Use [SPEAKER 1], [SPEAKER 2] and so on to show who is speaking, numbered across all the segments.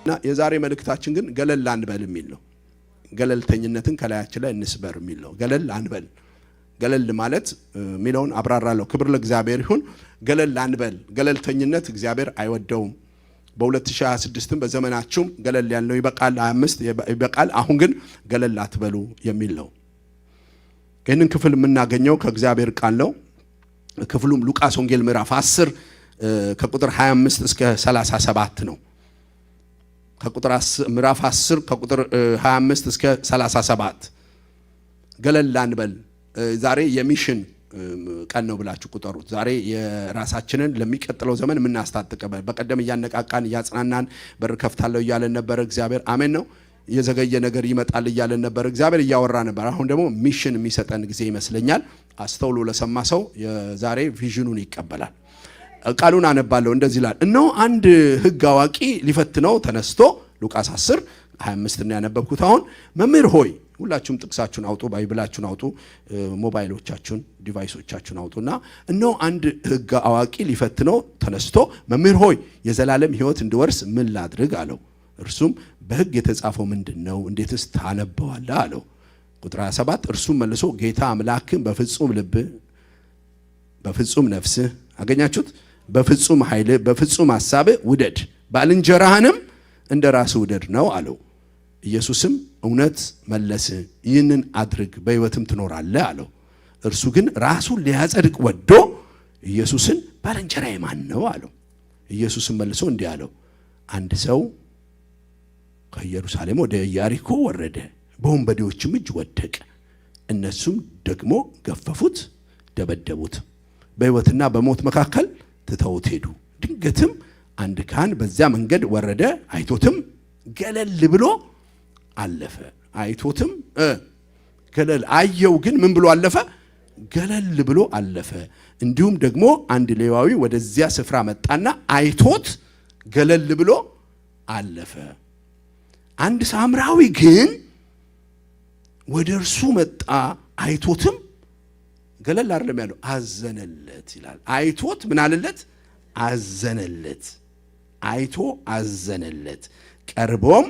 [SPEAKER 1] እና የዛሬ መልእክታችን ግን ገለል አንበል የሚል ነው። ገለልተኝነትን ከላያችን ላይ እንስበር የሚል ነው። ገለል አንበል፣ ገለል ማለት ሚለውን አብራራለሁ። ክብር ለእግዚአብሔር ይሁን። ገለል አንበል፣ ገለልተኝነት እግዚአብሔር አይወደውም። በ2026 በዘመናችሁም ገለል ያለው ይበቃል፣ 25 ይበቃል፣ አሁን ግን ገለል አትበሉ የሚል ነው። ይህንን ክፍል የምናገኘው ከእግዚአብሔር ቃል ነው። ክፍሉም ሉቃስ ወንጌል ምዕራፍ 10 ከቁጥር 25 እስከ 37 ነው። ምዕራፍ 10 ከቁጥር 25 እስከ 37 ገለል አንበል። ዛሬ የሚሽን ቀን ነው ብላችሁ ቁጠሩት። ዛሬ የራሳችንን ለሚቀጥለው ዘመን የምናስታጥቀበት፣ በቀደም እያነቃቃን እያጽናናን በር ከፍታለሁ እያለን ነበር። እግዚአብሔር አሜን ነው። የዘገየ ነገር ይመጣል እያለን ነበር። እግዚአብሔር እያወራ ነበር። አሁን ደግሞ ሚሽን የሚሰጠን ጊዜ ይመስለኛል። አስተውሎ ለሰማ ሰው የዛሬ ቪዥኑን ይቀበላል። ቃሉን አነባለሁ። እንደዚህ ይላል። እነሆ አንድ ሕግ አዋቂ ሊፈትነው ተነስቶ፣ ሉቃስ 10 25 እና ያነበብኩት አሁን። መምህር ሆይ፣ ሁላችሁም ጥቅሳችሁን አውጡ፣ ባይብላችሁን አውጡ፣ ሞባይሎቻችሁን ዲቫይሶቻችሁን አውጡና እነሆ አንድ ሕግ አዋቂ ሊፈትነው ተነስቶ፣ መምህር ሆይ የዘላለም ሕይወት እንድወርስ ምን ላድርግ አለው። እርሱም በሕግ የተጻፈው ምንድነው? እንዴትስ ታነበዋለህ አለው። ቁጥር 27 እርሱም መልሶ ጌታ አምላክን በፍጹም ልብህ፣ በፍጹም ነፍስህ፣ አገኛችሁት፣ በፍጹም ኃይልህ፣ በፍጹም ሐሳብህ ውደድ፣ ባልንጀራህንም እንደ ራስህ ውደድ ነው አለው። ኢየሱስም እውነት መለስህ፣ ይህንን አድርግ በሕይወትም ትኖራለህ አለው። እርሱ ግን ራሱን ሊያጸድቅ ወዶ ኢየሱስን ባልንጀራዬ ማን ነው አለው። ኢየሱስም መልሶ እንዲህ አለው፣ አንድ ሰው ከኢየሩሳሌም ወደ ኢያሪኮ ወረደ፣ በወንበዴዎችም እጅ ወደቀ። እነሱም ደግሞ ገፈፉት፣ ደበደቡት፣ በሕይወትና በሞት መካከል ትተውት ሄዱ። ድንገትም አንድ ካህን በዚያ መንገድ ወረደ፣ አይቶትም ገለል ብሎ አለፈ። አይቶትም ገለል አየው፣ ግን ምን ብሎ አለፈ? ገለል ብሎ አለፈ። እንዲሁም ደግሞ አንድ ሌዋዊ ወደዚያ ስፍራ መጣና አይቶት ገለል ብሎ አለፈ። አንድ ሳምራዊ ግን ወደ እርሱ መጣ፣ አይቶትም ገለል አይደለም ያለው፣ አዘነለት ይላል። አይቶት ምን አለለት? አዘነለት። አይቶ አዘነለት። ቀርቦም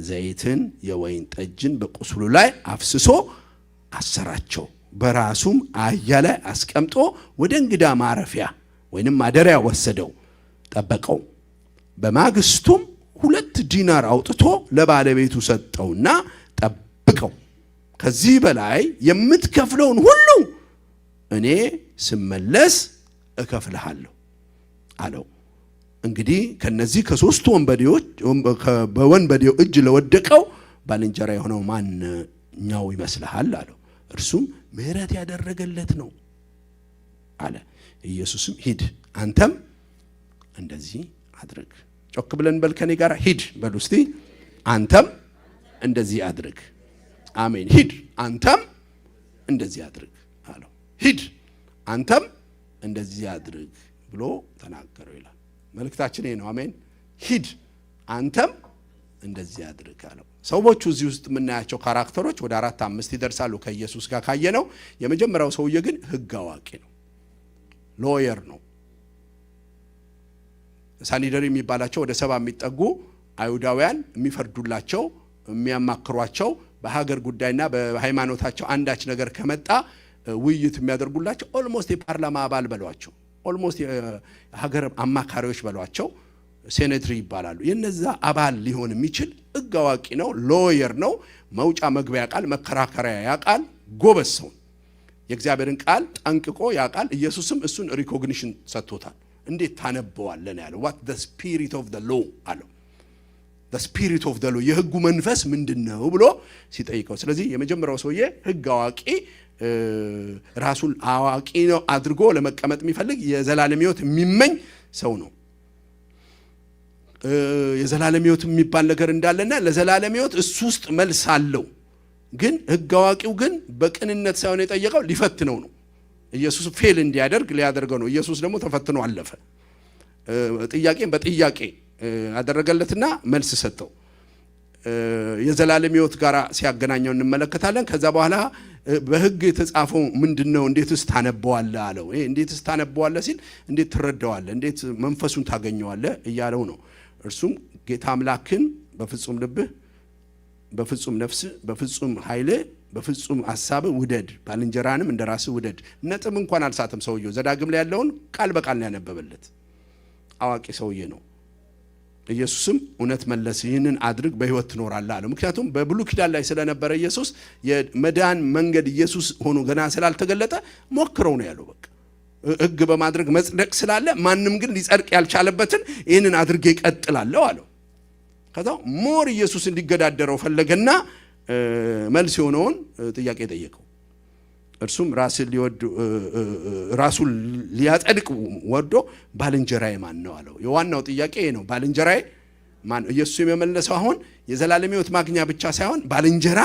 [SPEAKER 1] ዘይትን የወይን ጠጅን በቁስሉ ላይ አፍስሶ አሰራቸው። በራሱም አህያ ላይ አስቀምጦ ወደ እንግዳ ማረፊያ ወይንም ማደሪያ ወሰደው፣ ጠበቀው። በማግስቱም 2 ዲናር አውጥቶ ለባለቤቱ ሰጠውና ጠብቀው፣ ከዚህ በላይ የምትከፍለውን ሁሉ እኔ ስመለስ እከፍልሃለሁ አለው። እንግዲህ ከነዚህ ከሶስቱ ወንበዴዎች በወንበዴው እጅ ለወደቀው ባልንጀራ የሆነው ማንኛው ይመስልሃል አለው። እርሱም ምሕረት ያደረገለት ነው አለ። ኢየሱስም ሂድ አንተም እንደዚህ አድርግ። ጮክ ብለን በል ከኔ ጋር ሂድ በሉ እስቲ። አንተም እንደዚህ አድርግ። አሜን። ሂድ አንተም እንደዚህ አድርግ አለው። ሂድ አንተም እንደዚህ አድርግ ብሎ ተናገረው ይላል። መልእክታችን ይሄ ነው። አሜን። ሂድ አንተም እንደዚህ አድርግ አለው። ሰዎቹ እዚህ ውስጥ የምናያቸው ካራክተሮች ወደ 4-5 ይደርሳሉ ከኢየሱስ ጋር ካየነው። የመጀመሪያው ሰውዬ ግን ሕግ አዋቂ ነው፣ ሎየር ነው። ሳኒደሪ የሚባላቸው ወደ 70 የሚጠጉ አይሁዳውያን የሚፈርዱላቸው፣ የሚያማክሯቸው፣ በሀገር ጉዳይና በሃይማኖታቸው አንዳች ነገር ከመጣ ውይይት የሚያደርጉላቸው ኦልሞስት የፓርላማ አባል በሏቸው፣ ኦልሞስት የሀገር አማካሪዎች በሏቸው፣ ሴኔትሪ ይባላሉ። የነዛ አባል ሊሆን የሚችል ሕግ አዋቂ ነው፣ ሎየር ነው። መውጫ መግቢያ ያውቃል፣ መከራከሪያ ያውቃል፣ ጎበዝ ሰው፣ የእግዚአብሔርን ቃል ጠንቅቆ ያውቃል። ኢየሱስም እሱን ሪኮግኒሽን ሰጥቶታል። እንዴት ታነበዋለን ያለው? what the spirit of the law አለው። the spirit of the law የሕጉ መንፈስ ምንድነው ብሎ ሲጠይቀው፣ ስለዚህ የመጀመሪያው ሰውዬ ሕግ አዋቂ፣ ራሱን አዋቂ ነው አድርጎ ለመቀመጥ የሚፈልግ የዘላለም ሕይወት የሚመኝ ሰው ነው። የዘላለም ሕይወት የሚባል ነገር እንዳለና ለዘላለም ሕይወት እሱ ውስጥ መልስ አለው። ግን ሕግ አዋቂው ግን በቅንነት ሳይሆን የጠየቀው ሊፈትነው ነው። ኢየሱስ ፌል እንዲያደርግ ሊያደርገው ነው። ኢየሱስ ደግሞ ተፈትኖ አለፈ። ጥያቄን በጥያቄ አደረገለትና መልስ ሰጠው። የዘላለም ሕይወት ጋር ሲያገናኘው እንመለከታለን። ከዛ በኋላ በሕግ የተጻፈው ምንድነው? እንዴትስ ታነበዋለህ አለው። እንዴትስ ታነበዋለህ ሲል እንዴት ትረዳዋለህ? እንዴት መንፈሱን ታገኘዋለህ እያለው ነው። እርሱም ጌታ አምላክን በፍጹም ልብህ፣ በፍጹም ነፍስህ፣ በፍጹም ኃይልህ፣ በፍጹም ሐሳብህ ውደድ፣ ባልንጀራንም እንደራስህ ውደድ። ነጥብ እንኳን አልሳተም ሰውየው። ዘዳግም ላይ ያለውን ቃል በቃል ነው ያነበበለት። አዋቂ ሰውዬ ነው። ኢየሱስም እውነት መለስ፣ ይህንን አድርግ በሕይወት ትኖራለህ አለው። ምክንያቱም በብሉይ ኪዳን ላይ ስለነበረ ኢየሱስ የመዳን መንገድ ኢየሱስ ሆኖ ገና ስላልተገለጠ ሞክረው ነው ያለው። በቃ ሕግ በማድረግ መጽደቅ ስላለ ማንም ግን ሊጸድቅ ያልቻለበትን ይህንን አድርጌ እቀጥላለሁ አለው። ከዛ ሞር ኢየሱስ እንዲገዳደረው ፈለገና መልስ የሆነውን ጥያቄ ጠየቀው። እርሱም ራሱን ሊያጸድቅ ወዶ ባልንጀራዬ ማን ነው አለው። የዋናው ጥያቄ ይሄ ነው። ባልንጀራዬ ማን ነው? ኢየሱስ የመለሰው አሁን የዘላለም ሕይወት ማግኛ ብቻ ሳይሆን ባልንጀራ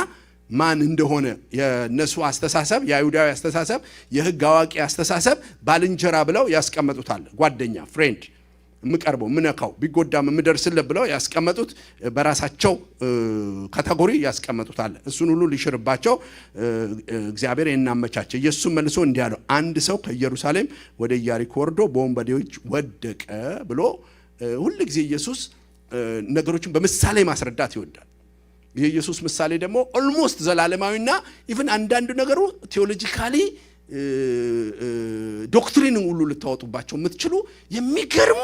[SPEAKER 1] ማን እንደሆነ የነሱ አስተሳሰብ፣ የአይሁዳዊ አስተሳሰብ፣ የሕግ አዋቂ አስተሳሰብ ባልንጀራ ብለው ያስቀመጡታል። ጓደኛ፣ ፍሬንድ፣ የምቀርበው የምነካው ቢጎዳም የምደርስለት ብለው ያስቀመጡት በራሳቸው ካቴጎሪ ያስቀመጡታል። እሱን ሁሉ ሊሽርባቸው እግዚአብሔር እናመቻቸ። ኢየሱስ መልሶ እንዲህ አለው፣ አንድ ሰው ከኢየሩሳሌም ወደ ኢያሪኮ ወርዶ በወንበዴዎች ወደቀ ብሎ ሁሉ ጊዜ ኢየሱስ ነገሮችን በምሳሌ ማስረዳት ይወዳል። የኢየሱስ ምሳሌ ደግሞ ኦልሞስት ዘላለማዊና ኢቭን አንዳንዱ ነገሩ ቴዎሎጂካሊ ዶክትሪን ሁሉ ልታወጡባቸው የምትችሉ የሚገርሙ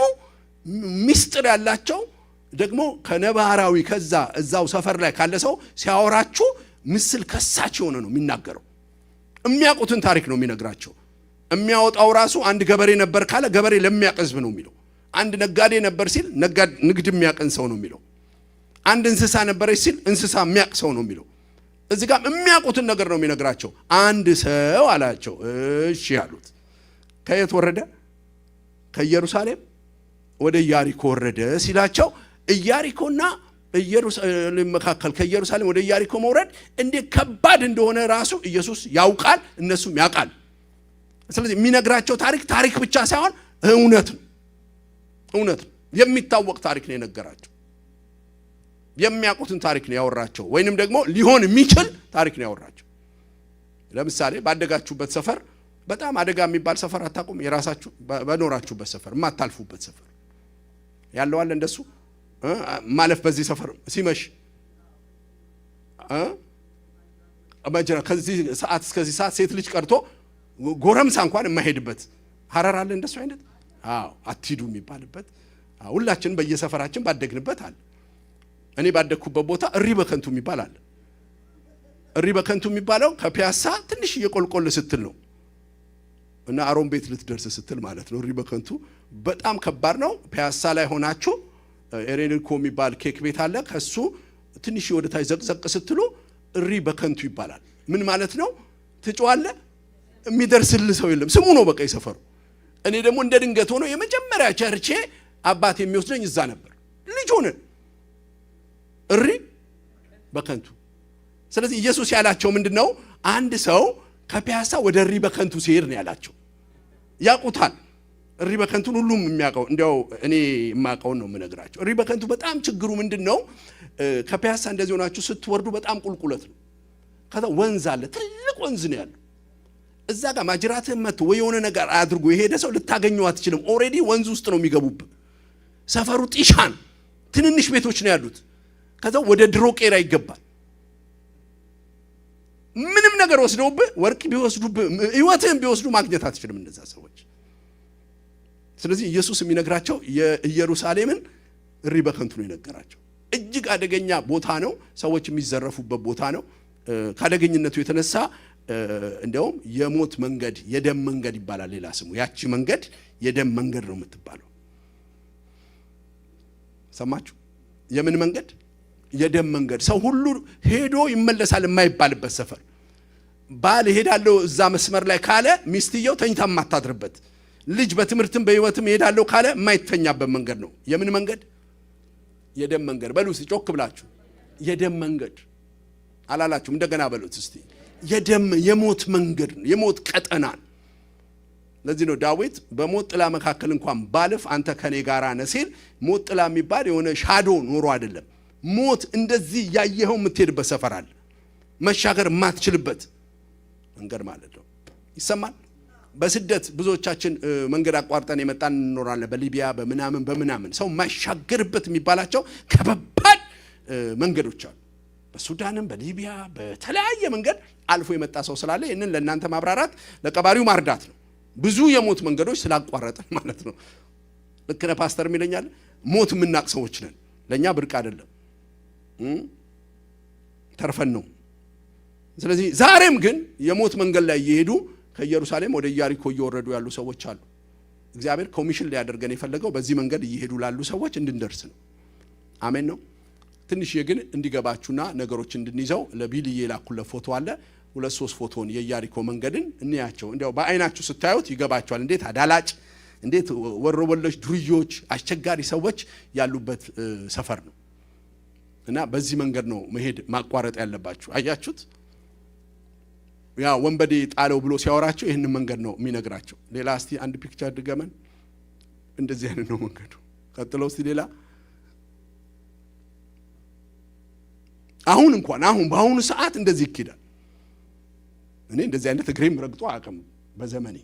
[SPEAKER 1] ሚስጥር ያላቸው ደግሞ ከነባራዊ እዛው ሰፈር ላይ ካለ ሰው ሲያወራችሁ ምስል ከሳች የሆነ ነው የሚናገረው። የሚያውቁትን ታሪክ ነው የሚነግራቸው። የሚያወጣው ራሱ አንድ ገበሬ ነበር ካለ ገበሬ ለሚያውቅ ሕዝብ ነው የሚለው። አንድ ነጋዴ ነበር ሲል ንግድ የሚያውቅን ሰው ነው የሚለው። አንድ እንስሳ ነበረች ሲል እንስሳ የሚያውቅ ሰው ነው የሚለው። እዚህ ጋር የሚያውቁትን ነገር ነው የሚነግራቸው። አንድ ሰው አላቸው። እሺ ያሉት ከየት ወረደ? ከኢየሩሳሌም ወደ ኢያሪኮ ወረደ ሲላቸው ኢያሪኮና ኢየሩሳሌም መካከል ከኢየሩሳሌም ወደ ኢያሪኮ መውረድ እንዴት ከባድ እንደሆነ ራሱ ኢየሱስ ያውቃል፣ እነሱም ያውቃል። ስለዚህ የሚነግራቸው ታሪክ ብቻ ሳይሆን እውነት ነው። የሚታወቅ ታሪክ ነው የነገራቸው። የሚያውቁትን ታሪክ ነው ያወራቸው። ወይንም ደግሞ ሊሆን የሚችል ታሪክ ነው ያወራቸው። ለምሳሌ ባደጋችሁበት ሰፈር በጣም አደጋ የሚባል ሰፈር አታውቁም? የራሳችሁ በኖራችሁበት ሰፈር የማታልፉበት ሰፈር ያለው አለ እንደሱ ማለፍ በዚህ ሰፈር ሲመሽ ማጅራ ከዚህ ሰዓት እስከዚህ ሰዓት ሴት ልጅ ቀርቶ ጎረምሳ እንኳን የማይሄድበት ሐረር አለ እንደሱ አይነት። አትሂዱ የሚባልበት ሁላችንም በየሰፈራችን ባደግንበት አለ። እኔ ባደግኩበት ቦታ እሪ በከንቱ የሚባል አለ። እሪ በከንቱ የሚባለው ከፒያሳ ትንሽ እየቆልቆል ስትል ነው እና አሮን ቤት ልትደርስ ስትል ማለት ነው። እሪ በከንቱ በጣም ከባድ ነው። ፒያሳ ላይ ሆናችሁ ኤሬንኮ የሚባል ኬክ ቤት አለ። ከሱ ትንሽ ወደ ታች ዘቅዘቅ ስትሉ እሪ በከንቱ ይባላል። ምን ማለት ነው? ትጮዋለህ፣ የሚደርስልህ ሰው የለም። ስሙ ነው በቃ ይሰፈሩ። እኔ ደግሞ እንደ ድንገት ሆኖ የመጀመሪያ ቸርቼ አባት የሚወስደኝ እዛ ነበር። ልጅ ሆነን እሪ በከንቱ። ስለዚህ ኢየሱስ ያላቸው ምንድነው? አንድ ሰው ከፒያሳ ወደ እሪ በከንቱ ሲሄድ ነው ያላቸው። ያውቁታል። እሪ በከንቱን ሁሉም የሚያውቀው፣ እንዲያው እኔ የማውቀውን ነው የምነግራቸው። እሪ በከንቱ በጣም ችግሩ ምንድነው? ከፒያሳ እንደዚህ ሆናችሁ ስትወርዱ በጣም ቁልቁለት ነው። ከዛ ወንዝ አለ፣ ትልቅ ወንዝ ነው ያለው። እዛ ጋር ማጅራትህን መጥቶ ወይ የሆነ ነገር አድርጎ የሄደ ሰው ልታገኘው አትችልም። ኦልሬዲ ወንዝ ውስጥ ነው የሚገቡብህ። ሰፈሩ ጢሻን፣ ትንንሽ ቤቶች ነው ያሉት። ከዛ ወደ ድሮ ቄራ ይገባል። ምንም ነገር ወስደውብህ፣ ወርቅ ቢወስዱብህ፣ ህይወትህን ቢወስዱ ማግኘት አትችልም እነዛ ሰዎች። ስለዚህ ኢየሱስ የሚነግራቸው የኢየሩሳሌምን እሪ በከንቱ ነው የነገራቸው። እጅግ አደገኛ ቦታ ነው። ሰዎች የሚዘረፉበት ቦታ ነው። ካደገኝነቱ የተነሳ እንደውም የሞት መንገድ፣ የደም መንገድ ይባላል ሌላ ስሙ። ያቺ መንገድ የደም መንገድ ነው የምትባለው። ሰማችሁ? የምን መንገድ? የደም መንገድ። ሰው ሁሉ ሄዶ ይመለሳል የማይባልበት ሰፈር። ባል ሄዳለሁ እዛ መስመር ላይ ካለ ሚስትየው ተኝታ የማታድርበት፣ ልጅ በትምህርትም በህይወትም ሄዳለሁ ካለ የማይተኛበት መንገድ ነው። የምን መንገድ? የደም መንገድ። በሉ እስቲ ጮክ ብላችሁ የደም መንገድ አላላችሁም? እንደገና በሉት እስቲ። የሞት መንገድ ነው፣ የሞት ቀጠና። ለዚህ ነው ዳዊት በሞት ጥላ መካከል እንኳን ባልፍ አንተ ከኔ ጋር ነህ ሲል፣ ሞት ጥላ የሚባል የሆነ ሻዶ ኖሮ አይደለም። ሞት እንደዚህ ያየኸው የምትሄድበት ሰፈር አለ፣ መሻገር የማትችልበት። መንገድ ማለት ነው። ይሰማል። በስደት ብዙዎቻችን መንገድ አቋርጠን የመጣን እንኖራለን። በሊቢያ በምናምን ሰው ማይሻገርበት የሚባላቸው ከባድ መንገዶች አሉ። በሱዳንም በሊቢያ በተለያየ መንገድ አልፎ የመጣ ሰው ስላለ ይሄንን ለእናንተ ማብራራት ለቀባሪው ማርዳት ነው። ብዙ የሞት መንገዶች ስላቋረጠን ማለት ነው። ልክ ነው ፓስተር ይለኛል። ሞት የምናቅ ሰዎች ነን። ለኛ ብርቅ አይደለም፣ ተርፈን ነው። ስለዚህ ዛሬም ግን የሞት መንገድ ላይ እየሄዱ ከኢየሩሳሌም ወደ ኢያሪኮ እየወረዱ ያሉ ሰዎች አሉ። እግዚአብሔር ኮሚሽን ሊያደርገን የፈለገው በዚህ መንገድ እየሄዱ ላሉ ሰዎች እንድንደርስ ነው። አሜን ነው። ትንሽ ግን እንዲገባችሁና ነገሮች እንድንይዘው ለቢልዬ ላኩለት ፎቶ አለ። 2-3 ፎቶን የኢያሪኮ መንገድን እንያቸው። እንዲያው በአይናችሁ ስታዩት ይገባችኋል። እንዴት አዳላጭ፣ እንዴት ወሮበሎች፣ ዱርዮች፣ አስቸጋሪ ሰዎች ያሉበት ሰፈር ነው። እና በዚህ መንገድ ነው መሄድ ማቋረጥ ያለባችሁ። አያችሁት? ያ ወንበዴ ጣለው ብሎ ሲያወራቸው ይሄንን መንገድ ነው የሚነግራቸው። ሌላ እስቲ አንድ ፒክቸር ድገመን። እንደዚህ አይነት ነው መንገዱ። ቀጥለው እስቲ ሌላ። አሁን በአሁኑ ሰዓት እንደዚህ ይኬዳል። እኔ እንደዚህ አይነት እግሬም ረግጦ አቅም በዘመኔ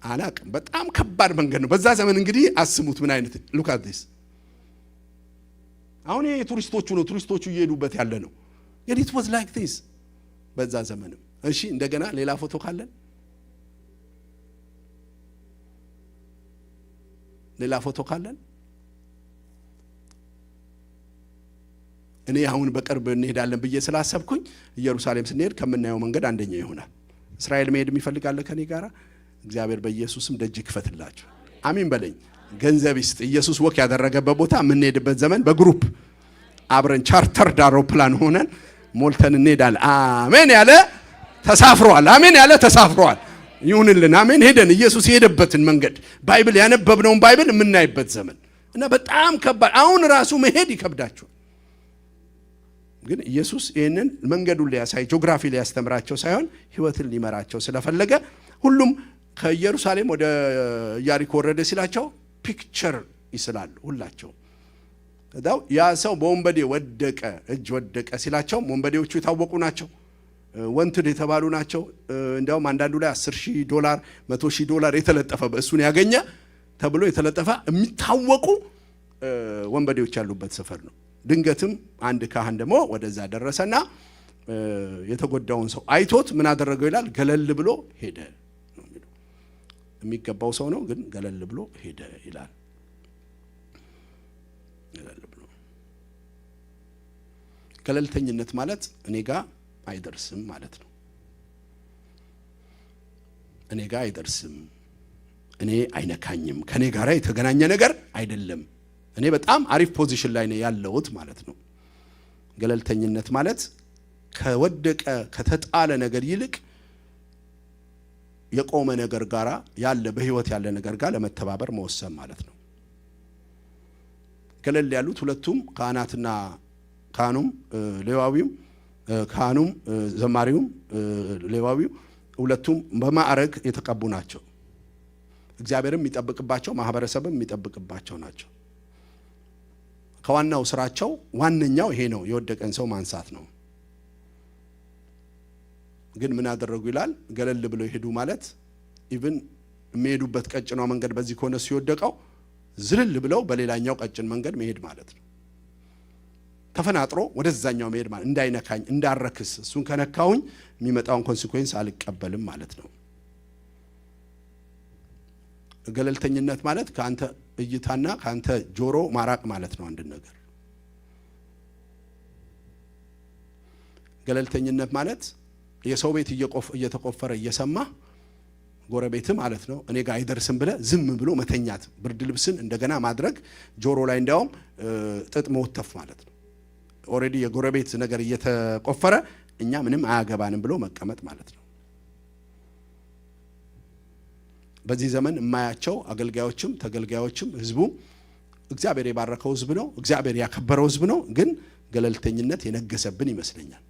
[SPEAKER 1] አላቅም። በጣም ከባድ መንገድ ነው። በዛ ዘመን እንግዲህ አስቡት ምን አይነት ሉክ አት ዲስ። አሁን ይሄ ቱሪስቶቹ እየሄዱበት ያለ ነው። it was like this በዛ ዘመንም። እሺ እንደገና ሌላ ፎቶ ካለን እኔ አሁን በቅርብ እንሄዳለን ብዬ ስላሰብኩኝ ኢየሩሳሌም ስንሄድ ከምናየው መንገድ አንደኛ ይሆናል። እስራኤል መሄድ የሚፈልጋለ ከኔ ጋራ እግዚአብሔር በኢየሱስም ደጅ ይክፈትላችሁ። አሜን በለኝ። ገንዘብ ይስጥ። ኢየሱስ ወክ ያደረገበት ቦታ የምንሄድበት ዘመን በግሩፕ አብረን ቻርተር አውሮፕላን ሆነን ሞልተን እንሄዳለን። አሜን ያለ ተሳፍሯል። አሜን ያለ ተሳፍሯል። ይሁንልን። አሜን። ሄደን ኢየሱስ የሄደበትን መንገድ ባይብል ያነበብነውን ባይብል የምናይበት ዘመን እና በጣም ከባድ። አሁን ራሱ መሄድ ይከብዳቸዋል። ግን ኢየሱስ ይሄንን መንገዱን ሊያሳይ ጂኦግራፊ ሊያስተምራቸው ሳይሆን ሕይወትን ሊመራቸው ስለፈለገ ሁሉም ከኢየሩሳሌም ወደ ኢያሪኮ ወረደ ሲላቸው ፒክቸር ይስላሉ ሁላቸው። ከዛው ያ ሰው በወንበዴ እጅ ወደቀ ሲላቸው ወንበዴዎቹ የታወቁ ናቸው፣ ወንትድ የተባሉ ናቸው። እንዲያውም አንዳንዱ ላይ $10,000 $100,000 የተለጠፈ እሱን ያገኘ ተብሎ የተለጠፈ የሚታወቁ ወንበዴዎች ያሉበት ሰፈር ነው። ድንገትም አንድ ካህን ደግሞ ወደዛ ደረሰና የተጎዳውን ሰው አይቶት ምን አደረገው ይላል? ገለል ብሎ ሄደ ነው የሚለው። የሚገባው ሰው ነው ግን ገለል ብሎ ሄደ ይላል። ገለል ብሎ ገለልተኝነት ማለት እኔ ጋር አይደርስም ማለት ነው። እኔ ጋር አይደርስም፣ እኔ አይነካኝም፣ ከኔ ጋር የተገናኘ ነገር አይደለም፣ እኔ በጣም አሪፍ ፖዚሽን ላይ ነው ያለሁት ማለት ነው። ገለልተኝነት ማለት ከወደቀ ከተጣለ ነገር ይልቅ የቆመ ነገር ጋራ ያለ በህይወት ያለ ነገር ጋር ለመተባበር መወሰን ማለት ነው። ገለል ያሉት ሁለቱም ካህኑም ሌዋዊውም ካህኑም ዘማሪውም ሌዋዊው ሁለቱም በማዕረግ የተቀቡ ናቸው። እግዚአብሔርም የሚጠብቅባቸው ማህበረሰብም የሚጠብቅባቸው ናቸው። ከዋናው ስራቸው ዋነኛው ይሄ ነው፣ የወደቀን ሰው ማንሳት ነው። ግን ምን አደረጉ ይላል? ገለል ብለው ይሄዱ ማለት ኢቭን የሚሄዱበት ቀጭኗ መንገድ በዚህ ከሆነ ሲወደቀው ዝልል ብለው በሌላኛው ቀጭን መንገድ መሄድ ማለት ነው። ተፈናጥሮ ወደዛኛው መሄድ ማለት እንዳይነካኝ እንዳረክስ እሱን ከነካውኝ የሚመጣውን ኮንሲኩዌንስ አልቀበልም ማለት ነው። ገለልተኝነት ማለት ካንተ እይታና ካንተ ጆሮ ማራቅ ማለት ነው። አንድ ነገር ገለልተኝነት ማለት የሰው ቤት እየተቆፈረ እየሰማ ጎረቤት ማለት ነው እኔ ጋር አይደርስም ብለ ዝም ብሎ መተኛት፣ ብርድ ልብስን እንደገና ማድረግ፣ ጆሮ ላይ እንዳውም ጥጥ መወተፍ ማለት ነው። ኦሬዲ የጎረቤት ነገር እየተቆፈረ እኛ ምንም አያገባንም ብሎ መቀመጥ ማለት ነው። በዚህ ዘመን የማያቸው አገልጋዮችም ተገልጋዮችም ህዝቡ እግዚአብሔር የባረከው ህዝብ ነው፣ እግዚአብሔር ያከበረው ህዝብ ነው። ግን ገለልተኝነት የነገሰብን ይመስለኛል።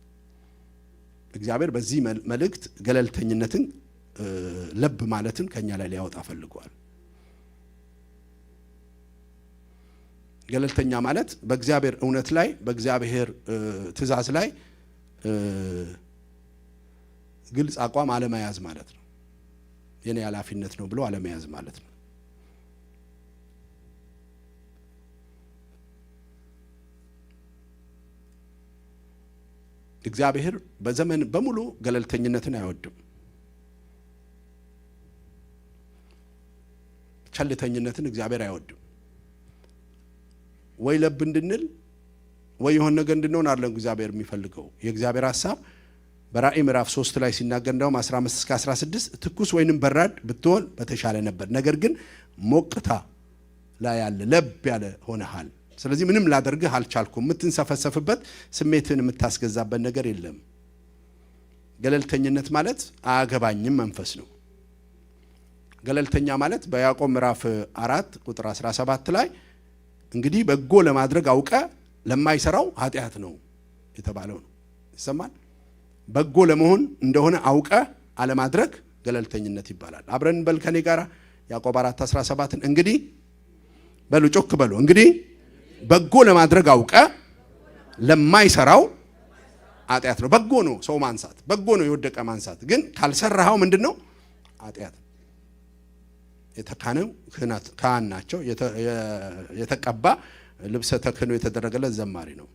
[SPEAKER 1] እግዚአብሔር በዚህ መልእክት ገለልተኝነትን ለብ ማለትን ከኛ ላይ ሊያወጣ ፈልጓል። ገለልተኛ ማለት በእግዚአብሔር እውነት ላይ በእግዚአብሔር ትእዛዝ ላይ ግልጽ አቋም አለመያዝ ማለት ነው። የኔ ኃላፊነት ነው ብሎ አለመያዝ ማለት ነው። እግዚአብሔር በዘመን በሙሉ ገለልተኝነትን አይወድም። ቸልተኝነትን እግዚአብሔር አይወድም። ወይ ለብ እንድንል ወይ የሆነ ነገር እንድንሆን አይደለም እግዚአብሔር የሚፈልገው። የእግዚአብሔር ሐሳብ በራእይ ምዕራፍ 3 ላይ ሲናገር እንደውም 15 እስከ 16 ትኩስ ወይንም በራድ ብትሆን በተሻለ ነበር፣ ነገር ግን ሞቅታ ላይ ያለ ለብ ያለ ሆነሃል። ስለዚህ ምንም ላደርግህ አልቻልኩም። የምትንሰፈሰፍበት ስሜትን የምታስገዛበት ነገር የለም። ገለልተኝነት ማለት አያገባኝም መንፈስ ነው። ገለልተኛ ማለት በያዕቆብ ምዕራፍ 4 ቁጥር 17 ላይ እንግዲህ በጎ ለማድረግ አውቀ ለማይሰራው ኃጢአት ነው የተባለው ነው። ይሰማል? በጎ ለመሆን እንደሆነ አውቀ አለማድረግ ገለልተኝነት ይባላል። አብረን በል ከኔ ጋር ያዕቆብ 4:17 እንግዲህ በሉ ጮክ በሉ እንግዲህ በጎ ለማድረግ አውቀ ለማይሰራው ኃጢአት ነው። በጎ ነው ሰው ማንሳት፣ በጎ ነው የወደቀ ማንሳት። ግን ካልሰራው ምንድነው? ኃጢአት። የተካነው ካህን ናቸው። የተቀባ ልብሰ ተክህኖ የተደረገለት ዘማሪ ነው።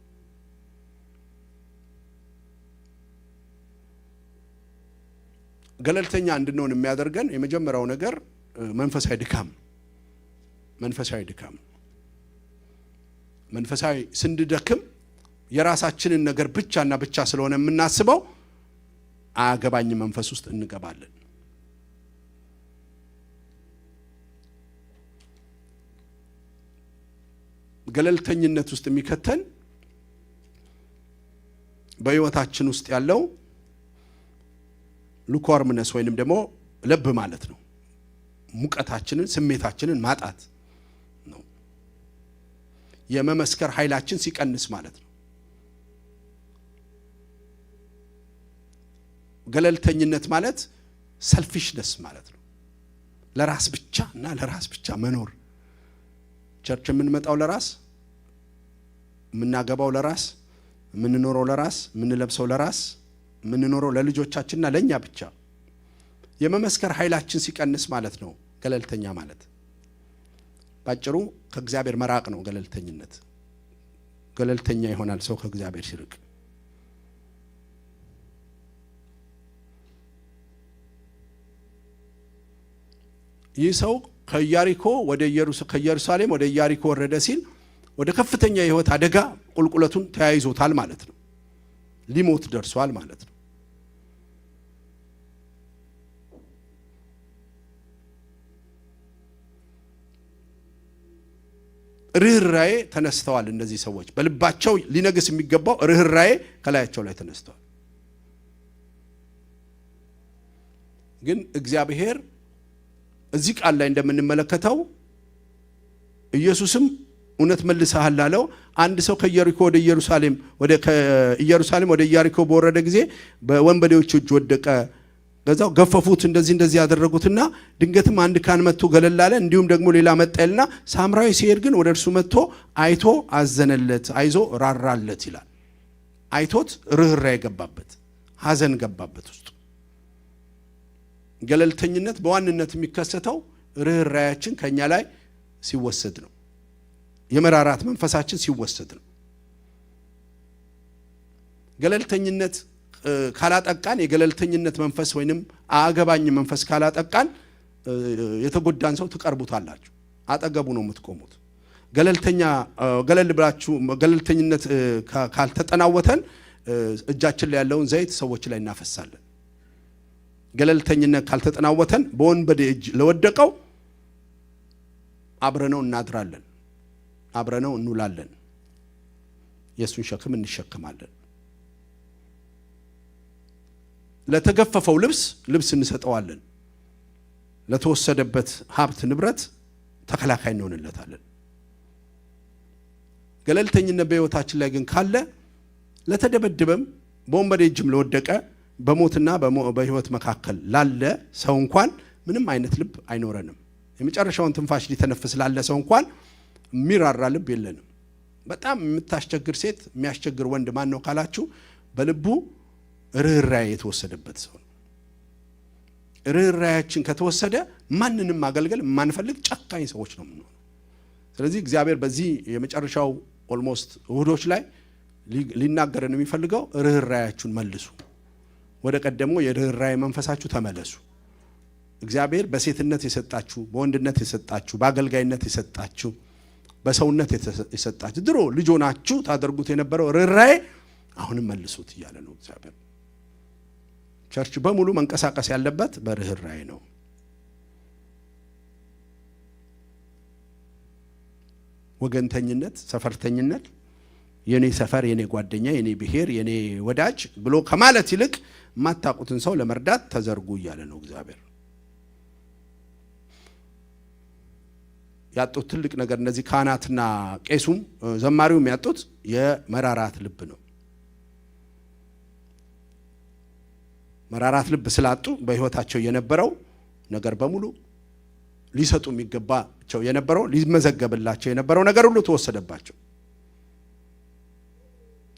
[SPEAKER 1] ገለልተኛ እንድንሆን የሚያደርገን የመጀመሪያው ነገር መንፈሳዊ ድካም። መንፈሳዊ ስንድደክም የራሳችንን ነገር ብቻና ብቻ ስለሆነ የምናስበው አያገባኝ መንፈስ ውስጥ እንገባለን። ገለልተኝነት ውስጥ የሚከተን በህይወታችን ውስጥ ያለው ሉኮርምነስ ወይንም ደግሞ ለብ ማለት ነው። ሙቀታችንን ስሜታችንን ማጣት ነው። የመመስከር ኃይላችን ሲቀንስ ማለት ነው። ገለልተኝነት ማለት ሰልፊሽነስ ማለት ነው። ለራስ ብቻ እና ለራስ ብቻ መኖር። ቸርች የምንመጣው ለራስ፣ የምናገባው ለራስ፣ የምንኖረው ለራስ፣ የምንለብሰው ለራስ፣ የምንኖረው ለልጆቻችንና ለኛ ብቻ። የመመስከር ኃይላችን ሲቀንስ ማለት ነው ገለልተኛ ማለት። ባጭሩ ከእግዚአብሔር መራቅ ነው ገለልተኝነት። ገለልተኛ ይሆናል ሰው ከእግዚአብሔር ሲርቅ። ይህ ሰው ከኢየሩሳሌም ወደ ኢያሪኮ ወረደ ሲል ወደ ከፍተኛ የህይወት አደጋ ቁልቁለቱን ተያይዞታል ማለት ነው። ሊሞት ደርሷል ማለት ነው። ርህራዬ ተነስተዋል። እነዚህ ሰዎች በልባቸው ሊነግስ የሚገባው ርህራዬ ከላያቸው ላይ ተነስተዋል። ግን እግዚአብሔር እዚህ ቃል ላይ እንደምንመለከተው ኢየሱስም እውነት መልሰሃል አለው። አንድ ሰው ከኢየሩሳሌም ወደ ኢያሪኮ በወረደ ጊዜ በወንበዴዎች እጅ ወደቀ። ከዛው ገፈፉት፣ እንደዚህ ያደረጉትና ድንገትም አንድ ካህን መጥቶ ገለል አለ። እንዲሁም ደግሞ ሌላ መጣልና ሳምራዊ ሲሄድ ግን ወደ እርሱ መጥቶ አይቶ አዘነለት፣ አይዞ ራራለት ይላል። አይቶት ርህራሄ ገባበት፣ ሐዘን ገባበት ውስጥ። ገለልተኝነት በዋንነት የሚከሰተው ርህራሄያችን ከኛ ላይ ሲወሰድ ነው። የመራራት መንፈሳችን ሲወሰድ ነው። ገለልተኝነት ካላጠቃን፣ የገለልተኝነት መንፈስ ወይንም አገባኝ መንፈስ ካላጠቃን የተጎዳን ሰው ትቀርቡታላችሁ፣ አጠገቡ ነው የምትቆሙት። ገለልተኝነት ካልተጠናወተን እጃችን ላይ ያለውን ዘይት ሰዎች ላይ እናፈሳለን። ገለልተኝነት ካልተጠናወተን በወንበዴ እጅ ለወደቀው አብረነው እናድራለን፣ አብረነው እንውላለን፣ የሱን ሸክም እንሸከማለን። ለተገፈፈው ልብስ እንሰጠዋለን፣ ለተወሰደበት ሀብት ንብረት ተከላካይ እንሆንለታለን። ገለልተኝነት በህይወታችን ላይ ግን ካለ ለተደበደበም በወንበዴ እጅም ለወደቀ በሞትና በህይወት መካከል ላለ ሰው እንኳን ምንም አይነት ልብ አይኖረንም። የመጨረሻውን ትንፋሽ ሊተነፍስ ላለ ሰው እንኳን የሚራራ ልብ የለንም። በጣም የምታስቸግር ሴት፣ የሚያስቸግር ወንድ ማን ነው ካላችሁ በልቡ ርህራሄ የተወሰደበት ሰው ነው። ርህራሄያችን ከተወሰደ ማንንም ማገልገል ማንፈልግ ጨካኝ ሰዎች ነው የምንሆነው። ስለዚህ እግዚአብሔር በዚህ የመጨረሻው ኦልሞስት እሁዶች ላይ ሊናገረን የሚፈልገው ርህራሄያችሁን መልሱ፣ ወደ ቀደሞ የርህራሄ መንፈሳችሁ ተመለሱ። እግዚአብሔር በሴትነት የሰጣችሁ፣ በወንድነት የሰጣችሁ፣ በአገልጋይነት የሰጣችሁ፣ በሰውነት የሰጣችሁ ድሮ ልጅ ሆናችሁ ታደርጉት የነበረው ርህራሄ አሁንም መልሱት እያለ ነው እግዚአብሔር። ቸርች በሙሉ መንቀሳቀስ ያለበት በርህራሄ ነው። ወገንተኝነት፣ ሰፈርተኝነት፣ የኔ ሰፈር፣ የኔ ጓደኛ፣ የኔ ብሔር፣ የኔ ወዳጅ ብሎ ከማለት ይልቅ ማታቁትን ሰው ለመርዳት ተዘርጉ እያለ ነው እግዚአብሔር። ያጡት ትልቅ ነገር እነዚህ ካህናትና ቄሱም ዘማሪውም ያጡት የመራራት ልብ ነው። መራራት ልብ ስላጡ በህይወታቸው የነበረው ነገር በሙሉ ሊሰጡ የሚገባቸው የነበረው ሊመዘገብላቸው የነበረው ነገር ሁሉ ተወሰደባቸው።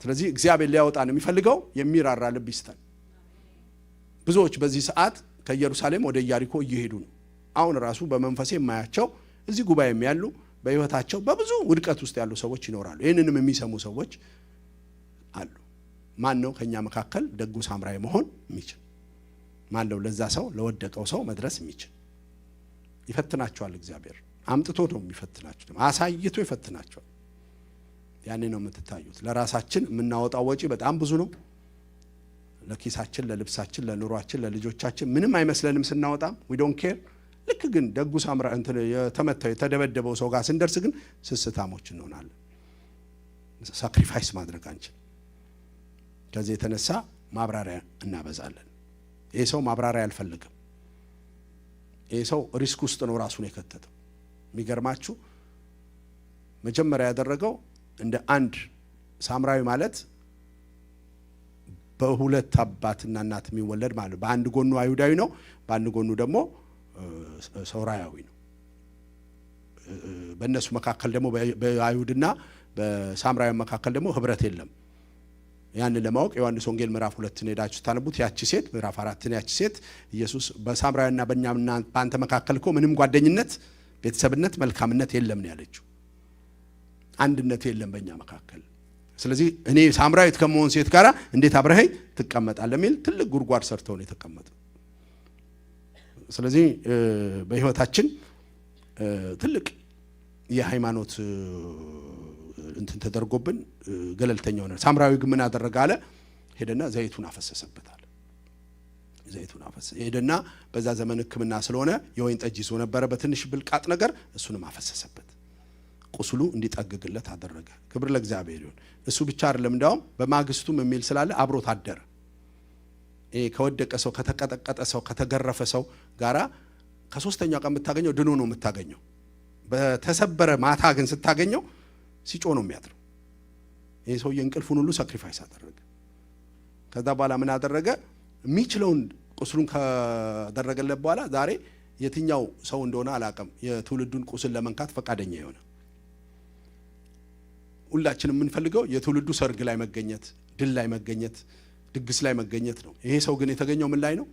[SPEAKER 1] ስለዚህ እግዚአብሔር ሊያወጣን የሚፈልገው የሚራራ ልብ ይስጠን። ብዙዎች በዚህ ሰዓት ከኢየሩሳሌም ወደ ኢያሪኮ እየሄዱ ነው። አሁን ራሱ በመንፈሴ የማያቸው እዚህ ጉባኤም ያሉ በህይወታቸው በብዙ ውድቀት ውስጥ ያሉ ሰዎች ይኖራሉ። ይህንንም የሚሰሙ ሰዎች አሉ። ማን ነው ከኛ መካከል ደጉ ሳምራዊ መሆን የሚችል? ማን ነው ለዛ ሰው ለወደቀው ሰው መድረስ የሚችል? ይፈትናቸዋል እግዚአብሔር። አምጥቶ ነው የሚፈትናቸው፣ አሳይቶ ይፈትናቸዋል። ያኔ ነው የምትታዩት። ለራሳችን የምናወጣው ወጪ በጣም ብዙ ነው። ለኪሳችን፣ ለልብሳችን፣ ለኑሯችን፣ ለልጆቻችን ምንም አይመስለንም ስናወጣም we don't care። ልክ ግን ደጉ ሳምራ እንትን የተመታው የተደበደበው ሰው ጋር ስንደርስ ግን ስስታሞች እንሆናለን። ሳክሪፋይስ ማድረግ አንችል። ከዚህ የተነሳ ማብራሪያ እናበዛለን። ይሄ ሰው ማብራሪያ አልፈልግም። ይሄ ሰው ሪስክ ውስጥ ነው ራሱን የከተተው። የሚገርማችሁ መጀመሪያ ያደረገው እንደ አንድ ሳምራዊ ማለት በሁለት አባትና እናት የሚወለድ ማለት በአንድ ጎኑ አይሁዳዊ ነው፣ በአንድ ጎኑ ደግሞ ሶርያዊ ነው። በእነሱ መካከል ደግሞ በአይሁድና በሳምራዊ መካከል ደግሞ ህብረት የለም። ያን ለማወቅ ዮሐንስ ወንጌል ምዕራፍ 2 ሄዳችሁ ታነቡት። ያቺ ሴት ምዕራፍ 4 ያቺ ሴት ኢየሱስ በሳምራዊና በእኛና በአንተ መካከል እኮ ምንም ጓደኝነት፣ ቤተሰብነት፣ መልካምነት የለም ነው ያለችው። አንድነት የለም በእኛ መካከል። ስለዚህ እኔ ሳምራዊት ከመሆን ሴት ጋራ እንዴት አብረኸኝ ትቀመጣለህ የሚል ትልቅ ጉድጓድ ሰርተው ነው የተቀመጡ። ስለዚህ በህይወታችን ትልቅ የሃይማኖት እንትን ተደርጎብን ገለልተኛ ሆነ። ሳምራዊ ግን ምን አደረገ አለ? ሄደና ዘይቱን አፈሰሰበታል። ዘይቱን አፈሰሰ። ሄደና በዛ ዘመን ሕክምና ስለሆነ የወይን ጠጅ ይዞ ነበረ በትንሽ ብልቃጥ ነገር፣ እሱንም አፈሰሰበት። ቁስሉ እንዲጠግግለት አደረገ። ክብር ለእግዚአብሔር ይሁን። እሱ ብቻ አይደለም፣ እንዳውም በማግስቱም የሚል ስላለ አብሮት አደረ። ከወደቀ ሰው፣ ከተቀጠቀጠ ሰው፣ ከተገረፈ ሰው ጋራ ከሶስተኛው ቀን የምታገኘው ድኖ ነው የምታገኘው። በተሰበረ ማታ ግን ስታገኘው ሲጮ ነው የሚያድረው። ይሄ ሰውዬ እንቅልፉን ሁሉ ሳክሪፋይስ አደረገ። ከዛ በኋላ ምን አደረገ? የሚችለውን ቁስሉን ካደረገለት በኋላ ዛሬ የትኛው ሰው እንደሆነ አላውቅም፣ የትውልዱን ቁስል ለመንካት ፈቃደኛ የሆነ ሁላችንም የምንፈልገው የትውልዱ ሰርግ ላይ መገኘት፣ ድል ላይ መገኘት፣ ድግስ ላይ መገኘት ነው። ይሄ ሰው ግን የተገኘው ምን ላይ ነው?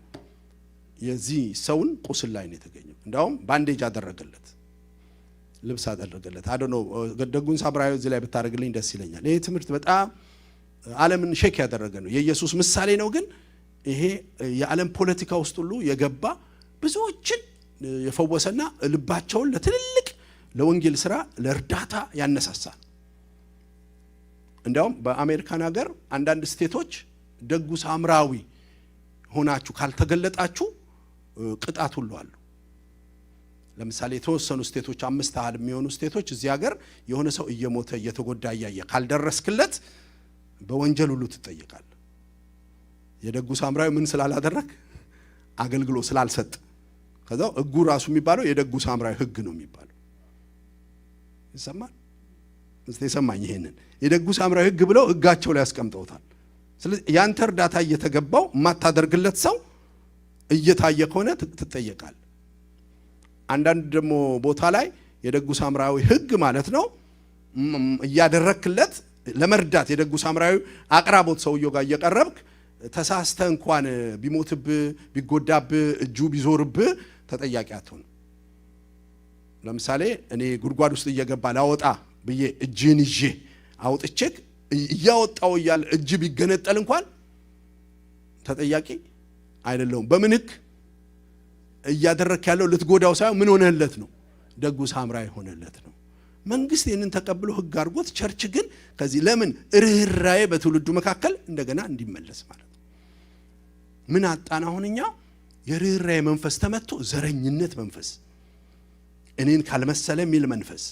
[SPEAKER 1] የዚህ ሰውን ቁስል ላይ ነው የተገኘው። እንዳውም ባንዴጅ አደረገለት፣ ልብስ አደረገለት። አዶኖ ደጉን ሳምራዊ እዚህ ላይ ብታደርግልኝ ደስ ይለኛል። ይሄ ትምህርት በጣም ዓለምን ሼክ ያደረገ ነው። የኢየሱስ ምሳሌ ነው። ግን ይሄ የዓለም ፖለቲካ ውስጥ ሁሉ የገባ ብዙዎችን የፈወሰና ልባቸውን ለትልልቅ ለወንጌል ስራ ለእርዳታ ያነሳሳ። እንዲያውም በአሜሪካን ሀገር አንዳንድ ስቴቶች ደጉ ሳምራዊ ሆናችሁ ካልተገለጣችሁ ቅጣት ሁሉ አሉ። ለምሳሌ የተወሰኑ ስቴቶች 5 አህል የሚሆኑ ስቴቶች እዚህ ሀገር የሆነ ሰው እየሞተ እየተጎዳ ያያየ ካልደረስክለት በወንጀል ሁሉ ትጠየቃለህ። የደጉ ሳምራዊ ምን ስላላደረክ አገልግሎ ስላልሰጥ ከዛው ሕጉ ራሱ የሚባለው የደጉ ሳምራዊ ሕግ ነው የሚባለው። ይሰማል? እስቲ ሰማኝ። ይሄንን የደጉ ሳምራዊ ሕግ ብለው ሕጋቸው ላይ ያስቀምጠውታል። ስለዚህ ያንተ እርዳታ እየተገባው የማታደርግለት ሰው እየታየ ከሆነ ትጠየቃለህ። አንዳንድ ደግሞ ቦታ ላይ የደጉ ሳምራዊ ሕግ ማለት ነው እያደረክለት ለመርዳት የደጉ ሳምራዊ አቅራቦት ሰውየው ጋር እየቀረብክ ተሳስተ እንኳን ቢሞትብ ቢጎዳብ እጁ ቢዞርብ ተጠያቂ አትሆን ለምሳሌ እኔ ጉድጓድ ውስጥ እየገባ ላወጣ ብዬ እጅን ይዤ አውጥቼክ እያወጣው ይያል እጅ ቢገነጠል እንኳን ተጠያቂ አይደለም በምንክ እያደረክ ያለው ልትጎዳው ሳይሆን ምን ሆነለት ነው ደጉ ሳምራዊ ሆነለት ነው መንግስት ይሄንን ተቀብሎ ህግ አድርጎት ቸርች ግን ከዚህ ለምን ርህራዬ በትውልዱ መካከል እንደገና እንዲመለስ ማለት ነው ምን አጣና አሁንኛ የርህራዬ መንፈስ ተመቶ ዘረኝነት መንፈስ እኔን ካልመሰለ ሚል መንፈስ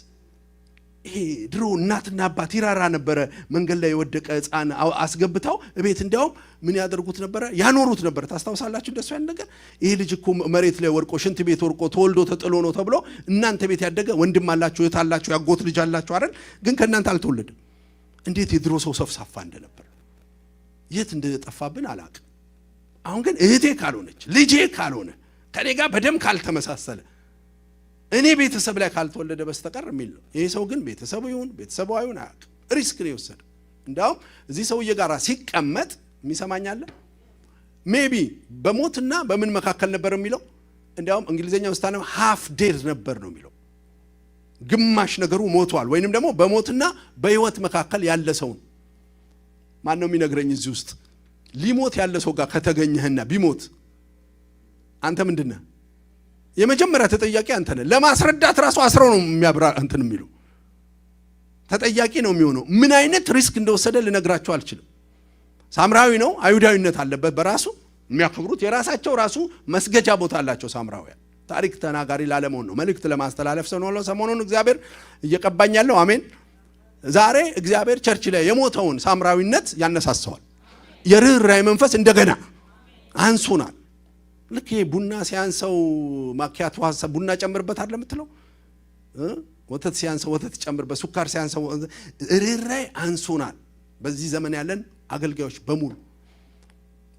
[SPEAKER 1] ይሄ ድሮ እናትና አባት ይራራ ነበር መንገድ ላይ የወደቀ ህፃን አስገብታው እቤት እንዲያውም ምን ያደርጉት ነበር ያኖሩት ነበር ታስታውሳላችሁ እንደሱ ያን ነገር ይሄ ልጅ እኮ መሬት ላይ ወርቆ ሽንት ቤት ወርቆ ተወልዶ ተጥሎ ነው ተብሎ እናንተ ቤት ያደገ ወንድም አላችሁ እህት አላችሁ ያጎት ልጅ አላችሁ አይደል ግን ከእናንተ አልተወለደም እንዴት የድሮ ሰው ሰፍሳፋ እንደነበር የት እንደጠፋብን አላቅ አሁን ግን እህቴ ካልሆነች ልጄ ካልሆነ ከኔ ጋር በደም ካልተመሳሰለ እኔ ቤተሰብ ላይ ካልተወለደ በስተቀር የሚል ነው ይሄ ሰው ግን ቤተሰቡ ይሁን ቤተሰቡ አይሁን አያውቅ ሪስክ ነው የወሰደ እንዳው እዚህ ሰውዬ ጋር ሲቀመጥ የሚሰማኛለ ሜቢ በሞትና በምን መካከል ነበር የሚለው እንዳው እንግሊዘኛው ስታነው half dead ነበር ነው የሚለው ግማሽ ነገሩ ሞቷል ወይንም ደግሞ በሞትና በህይወት መካከል ያለ ሰው ማን ነው የሚነግረኝ እዚህ ውስጥ ሊሞት ያለ ሰው ጋር ከተገኘህና ቢሞት አንተ ምንድነህ የመጀመሪያ ተጠያቂ አንተ ነህ ለማስረዳት ራሱ አስረው ነው የሚያብራ እንትን የሚሉ ተጠያቂ ነው የሚሆነው ምን አይነት ሪስክ እንደወሰደ ልነግራችሁ አልችልም ሳምራዊ ነው አይሁዳዊነት አለበት በራሱ የሚያከብሩት የራሳቸው ራሱ መስገጃ ቦታ አላቸው ሳምራውያን ታሪክ ተናጋሪ ላለመሆን ነው መልእክት ለማስተላለፍ ነው ሰሞኑን እግዚአብሔር እየቀባኝ ያለው አሜን ዛሬ እግዚአብሔር ቸርች ላይ የሞተውን ሳምራዊነት ያነሳሳዋል የርህራሄ መንፈስ እንደገና አንሶናል ልክ ቡና ሲያንሰው ማኪያቱ ሐሳብ ቡና ጨምርበት አይደለም የምትለው ወተት ሲያንሰው ወተት ጨምርበት ሱካር ሲያንሰው ርህራሄ አንሶናል በዚህ ዘመን ያለን አገልጋዮች በሙሉ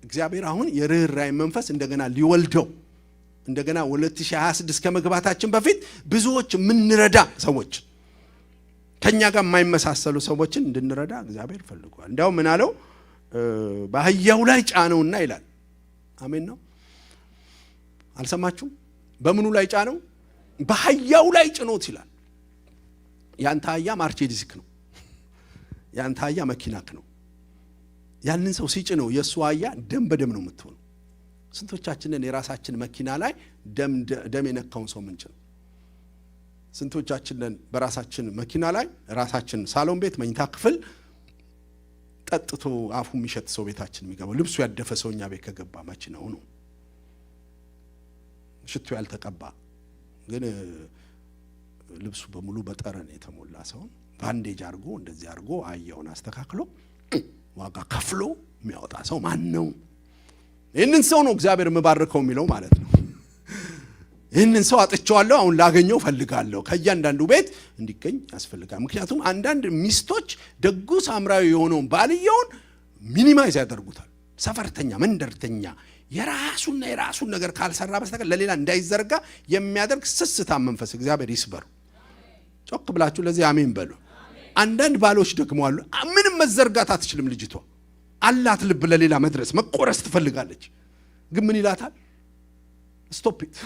[SPEAKER 1] እግዚአብሔር አሁን የርህራሄ መንፈስ እንደገና ሊወልደው እንደገና 2026 ከመግባታችን በፊት ብዙዎች ምንረዳ ሰዎች ከኛ ጋር የማይመሳሰሉ ሰዎችን እንድንረዳ እግዚአብሔር ፈልጓል እንዳው ምን አለው በአህያው ላይ ጫነውና ይላል አሜን ነው አልሰማችሁም በምኑ ላይ ጫነው በአህያው ላይ ጭኖት ይላል ያንተ አህያ ማርቼዲስክ ነው ያንተ አህያ መኪናክ ነው ያንን ሰው ሲጭነው የሱ አህያ ደም በደም ነው የምትሆነው ስንቶቻችንን የራሳችን መኪና ላይ ደም የነካውን ሰው ምንጭ ነው ስንቶቻችንን በራሳችን መኪና ላይ ራሳችን ሳሎን ቤት መኝታ ክፍል ጠጥቶ አፉ የሚሸት ሰው ቤታችን የሚገባው ልብሱ ያደፈ ሰውኛ ቤት ከገባ ማች ነው ሽቱ ያልተቀባ ግን ልብሱ በሙሉ በጠረን የተሞላ ሰው ባንዴጅ አርጎ እንደዚህ አርጎ አያውን አስተካክሎ ዋጋ ከፍሎ የሚያወጣ ሰው ማን ነው ይሄንን ሰው ነው እግዚአብሔር መባረከው የሚለው ማለት ነው ይሄንን ሰው አጥቻለሁ አሁን ላገኘው ፈልጋለሁ ከያንዳንዱ ቤት እንዲገኝ ያስፈልጋል ምክንያቱም አንዳንድ ሚስቶች ደጉ ሳምራዊ የሆነውን ባልየውን ሚኒማይዝ ያደርጉታል ሰፈርተኛ መንደርተኛ የራሱን ነገር ካልሰራ በስተቀር ለሌላ እንዳይዘርጋ የሚያደርግ ስስታም መንፈስ እግዚአብሔር ይስበር ጮክ ብላችሁ ለዚህ አሜን በሉ አንዳንድ ባሎች ደግሞ አሉ ምንም መዘርጋት አትችልም ልጅቷ አላት ልብ ለሌላ መድረስ መቆረስ ትፈልጋለች ግን ምን ይላታል ስቶፕ ኢት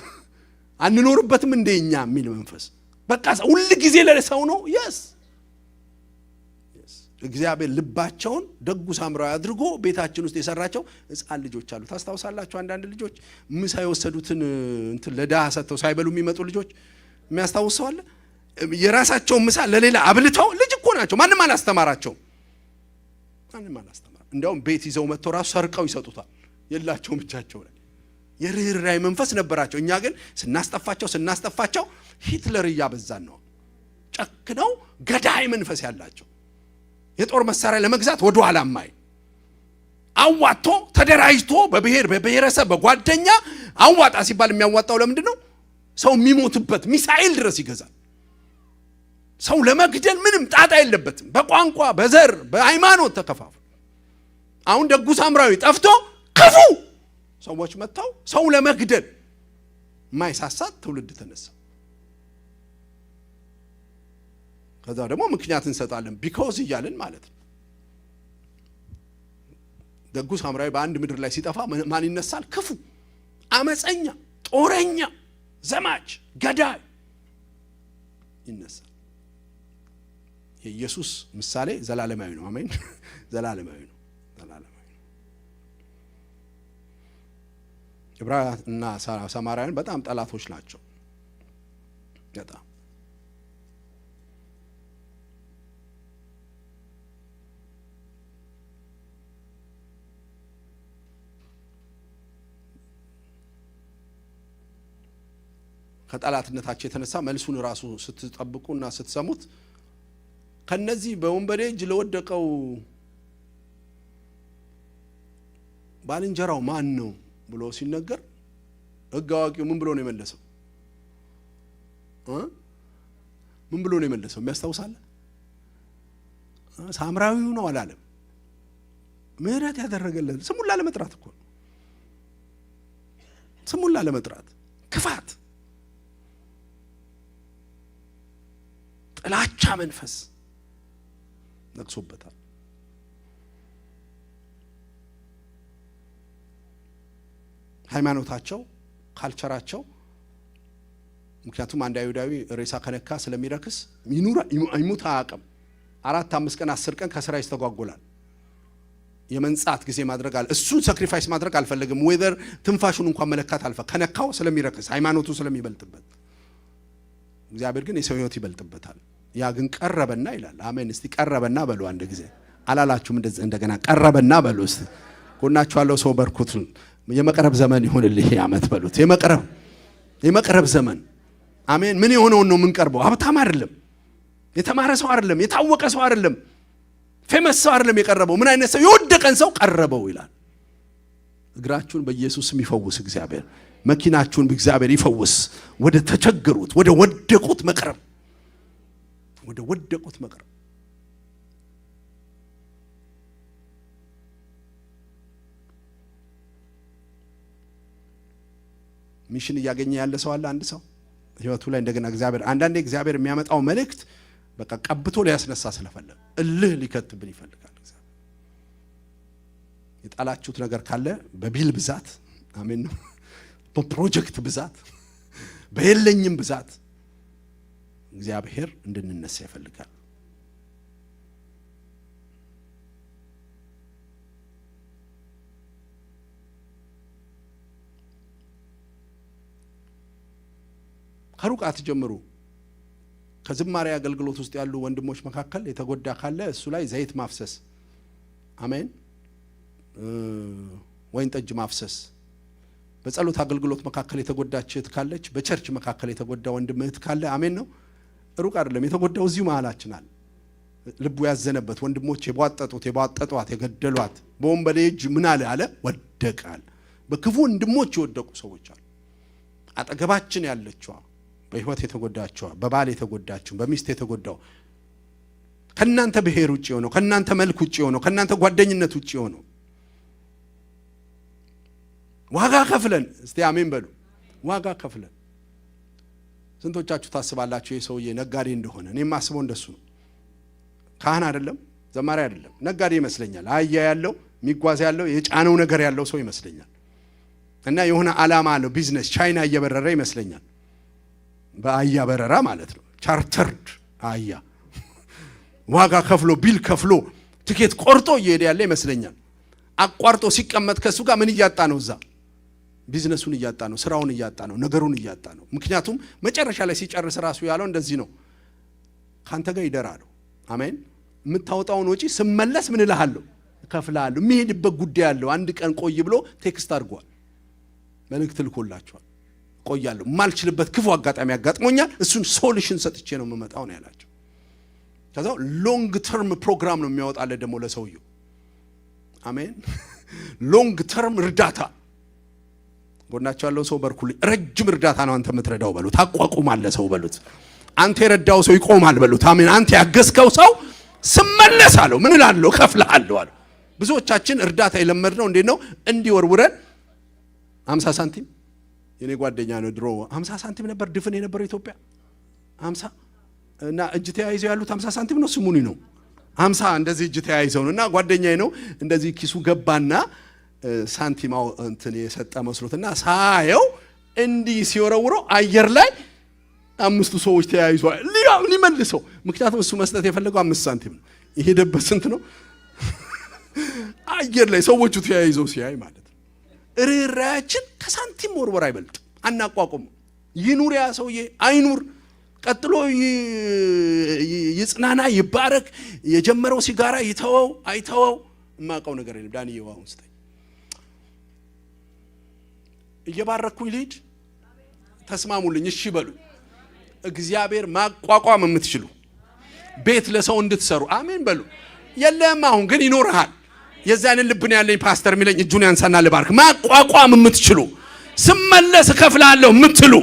[SPEAKER 1] አንኖርበትም እንደኛ የሚል መንፈስ በቃ ሁሉ ጊዜ ለሰው ነው yes እግዚአብሔር ልባቸውን ደጉ ሳምራዊ አድርጎ ቤታችን ውስጥ የሰራቸው ሕፃን ልጆች አሉ ታስታውሳላችሁ አንዳንድ ልጆች ምሳ የወሰዱትን እንት ለዳህ ሰተው ሳይበሉ የሚመጡ ልጆች የሚያስታውሰው አለ የራሳቸው ምሳ ለሌላ አብልተው ልጅ እኮ ናቸው ማንንም አላስተማራቸው እንደውም ቤት ይዘው መጥተው ራሱ ሰርቀው ይሰጡታል የላቸውም ብቻቸው ላይ የርህራሄ መንፈስ ነበራቸው እኛ ግን ስናስጠፋቸው ሂትለር ያበዛን ነው ጨክነው ገዳይ መንፈስ ያላቸው የጦር መሳሪያ ለመግዛት ወደ ኋላ ማይ አዋጦ ተደራጅቶ በብሔረሰብ በጓደኛ አዋጣ ሲባል የሚያዋጣው ለምንድን ነው ሰው የሚሞትበት ሚሳኤል ድረስ ይገዛል ሰው ለመግደል ምንም ጣጣ የለበትም በቋንቋ በዘር በሃይማኖት ተከፋፈሉ አሁን ደጉ ሳምራዊ ጠፍቶ ክፉ ሰዎች መጣው ሰው ለመግደል ማይሳሳት ትውልድ ተነሳ ከዛ ደግሞ ምክንያት እንሰጣለን ቢኮዝ ይያልን ማለት ነው ደጉ ሳምራዊ በአንድ ምድር ላይ ሲጠፋ ማን ይነሳል? ክፉ፣ አመፀኛ፣ ጦረኛ፣ ዘማች፣ ገዳይ ይነሳል። የኢየሱስ ምሳሌ ዘላለማዊ ነው። አሜን። ዘላለማዊ ነው። ዘላለማዊ ነው። ዕብራውያንና ሳማራውያን በጣም ጠላቶች ናቸው። በጣም ከጠላትነታቸው የተነሳ መልሱን ራሱ ስትጠብቁና ስትሰሙት ከነዚህ በወንበዴ እጅ ለወደቀው ባልንጀራው ማን ነው ብሎ ሲነገር ሕግ አዋቂው ምን ብሎ ነው የመለሰው? ምን ብሎ ነው የመለሰው? የሚያስታውሳለ? ሳምራዊው ነው አላለም። ምህረት ያደረገለት ስሙን ላለመጥራት እኮ ነው። ስሙን ላለመጥራት ክፋት፣ ጥላቻ መንፈስ ነቅሶበታል። ሃይማኖታቸው፣ ካልቸራቸው ምክንያቱም አንድ አይሁዳዊ ሬሳ ከነካ ስለሚረክስ ይሙት አያውቅም። 4፣ 5 ቀን 10 ቀን ከስራ ይስተጓጎላል። የመንጻት ጊዜ ማድረግ አለ። እሱን ሳክሪፋይስ ማድረግ አልፈልግም። ወይዘር ትንፋሹን እንኳን መለካት ከነካው ስለሚረክስ ሃይማኖቱ ስለሚበልጥበት። እግዚአብሔር ግን የሰው ህይወት ይበልጥበታል። ያ ግን ቀረበና ይላል። አሜን። እስቲ ቀረበና በሉ አንድ ጊዜ አላላችሁም? እንደገና ቀረበና በሉ እስቲ። ጎናችሁ ያለው ሰው በርኩት። የመቅረብ ዘመን ይሁንልህ ዓመት በሉት። የመቅረብ ዘመን። አሜን። ምን የሆነውን ነው የምንቀርበው? ሀብታም አይደለም፣ የተማረ ሰው አይደለም፣ የታወቀ ሰው አይደለም፣ ፌመስ ሰው አይደለም የቀረበው። ምን አይነት ሰው? የወደቀን ሰው ቀረበው ይላል። እግራችሁን በኢየሱስም ይፈውስ እግዚአብሔር። መኪናችሁን በእግዚአብሔር ይፈውስ። ወደ ተቸገሩት፣ ወደ ወደቁት መቅረብ፣ ወደ ወደቁት መቅረብ። ሚሽን እያገኘ ያለ ሰው አለ። አንድ ሰው ህይወቱ ላይ እንደገና እግዚአብሔር አንዳንዴ እግዚአብሔር የሚያመጣው መልእክት በቃ ቀብቶ ሊያስነሳ ስለፈለገ እልህ ሊከትብን ይፈልጋል። እግዚአብሔር የጣላችሁት ነገር ካለ በቢል ብዛት፣ አሜን ነው፣ በፕሮጀክት ብዛት፣ በየለኝም ብዛት እግዚአብሔር እንድንነሳ ይፈልጋል። ከሩቅ አትጀምሩ። ከዝማሬ አገልግሎት ውስጥ ያሉ ወንድሞች መካከል የተጎዳ ካለ እሱ ላይ ዘይት ማፍሰስ፣ አሜን፣ ወይን ጠጅ ማፍሰስ። በጸሎት አገልግሎት መካከል የተጎዳች እህት ካለች፣ በቸርች መካከል የተጎዳ ወንድም እህት ካለ፣ አሜን ነው። ሩቅ አይደለም፣ የተጎዳው እዚሁ መሃላችን አለ። ልቡ ያዘነበት ወንድሞች የቧጠጧት የገደሏት በወንበዴ እጅ ምን አለ ወደቃል። በክፉ ወንድሞች የወደቁ ሰዎች አሉ። አጠገባችን ያለችዋ በህይወት የተጎዳችዋ፣ በባል የተጎዳችው፣ በሚስት የተጎዳው፣ ከናንተ ብሔር ውጪ ሆኖ፣ ከናንተ መልክ ውጪ ሆኖ፣ ከናንተ ጓደኝነት ውጪ ሆኖ ዋጋ ከፍለን፣ እስቲ አሜን በሉ። ዋጋ ከፍለን። ስንቶቻችሁ ታስባላችሁ የሰውዬ ነጋዴ እንደሆነ? እኔ ማስበው እንደሱ ነው። ካህን አይደለም፣ ዘማሪ አይደለም፣ ነጋዴ ይመስለኛል። አያ ያለው የሚጓዝ ያለው የጫነው ነገር ያለው ሰው ይመስለኛል። እና የሆነ ዓላማ አለው፣ ቢዝነስ ቻይና እየበረረ ይመስለኛል። በአያ በረራ ማለት ነው። ቻርተርድ አያ ዋጋ ከፍሎ ቢል ከፍሎ ትኬት ቆርጦ እየሄደ ያለ ይመስለኛል። አቋርጦ ሲቀመጥ ከሱ ጋር ምን እያጣ ነው? እዛ ቢዝነሱን እያጣ ነው፣ ስራውን እያጣ ነው፣ ነገሩን እያጣ ነው። ምክንያቱም መጨረሻ ላይ ሲጨርስ ራሱ ያለው እንደዚህ ነው፣ ካንተ ጋር ይደራለሁ። አሜን። የምታወጣውን ወጪ ስመለስ ምን እልሃለሁ? እከፍልሃለሁ። የሚሄድበት ጉዳይ አለው። አንድ ቀን ቆይ ብሎ ቴክስት አድርጓል፣ መልእክት ልኮላቸዋል። ቆያለሁ፣ ማልችልበት ክፉ አጋጣሚ ያጋጥሞኛል፣ እሱን ሶሉሽን ሰጥቼ ነው የምመጣው ነው ያላቸው። ከዛው ሎንግ ተርም ፕሮግራም ነው የሚያወጣለት ደግሞ ለሰውየው። አሜን። ሎንግ ተርም እርዳታ። ጎናቸው ያለው ሰው በርኩልኝ፣ ረጅም እርዳታ ነው አንተ የምትረዳው በሉት። ታቋቁማለህ ሰው በሉት። አንተ የረዳው ሰው ይቆማል በሉት። አሜን። አንተ ያገዝከው ሰው ስመለስ አለው ምን እላለሁ? እከፍልሃለሁ አለው። ብዙዎቻችን እርዳታ የለመድነው እንዴት ነው? እንዲወርውረን 50 ሳንቲም። የኔ ጓደኛ ነው ድሮ 50 ሳንቲም ነበር ድፍን የነበረው ኢትዮጵያ 50 እና እጅ ተያይዘው ያሉት 50 ሳንቲም ነው። ስሙኒ ነው 50 እንደዚህ እጅ ተያይዘው ነውና ጓደኛዬ ነው እንደዚህ ኪሱ ገባና ሳንቲማው እንትን የሰጠ መስሎትና ሳየው እንዲህ ሲወረውረው አየር ላይ 5 ሰዎች ተያይዘዋል ሊመልሰው። ምክንያቱም እሱ መስጠት የፈለገው 5 ሳንቲም ነው። ይሄ ደበ ስንት ነው? አየር ላይ ሰዎቹ ተያይዘው ሲያይ ማለት ነው። ርህራሄያችን ከሳንቲም ወርወር አይበልጥ። አናቋቁም። ይኑር ያ ሰውዬ አይኑር፣ ቀጥሎ ይጽናና ይባረክ፣ የጀመረው ሲጋራ ይተወው አይተወው የማውቀው ነገር የለም። ዳንኤል አሁን ስታይ እየባረኩኝ ልሂድ፣ ተስማሙልኝ፣ እሺ በሉ። እግዚአብሔር ማቋቋም የምትችሉ ቤት ለሰው እንድትሰሩ አሜን በሉ። የለም አሁን ግን ይኖርሃል። የዛንን ልብ ነው ያለኝ ፓስተር የሚለኝ እጁን ያንሳና ልባርክ። ማቋቋም የምትችሉ ስመለስ እከፍላለሁ የምትሉ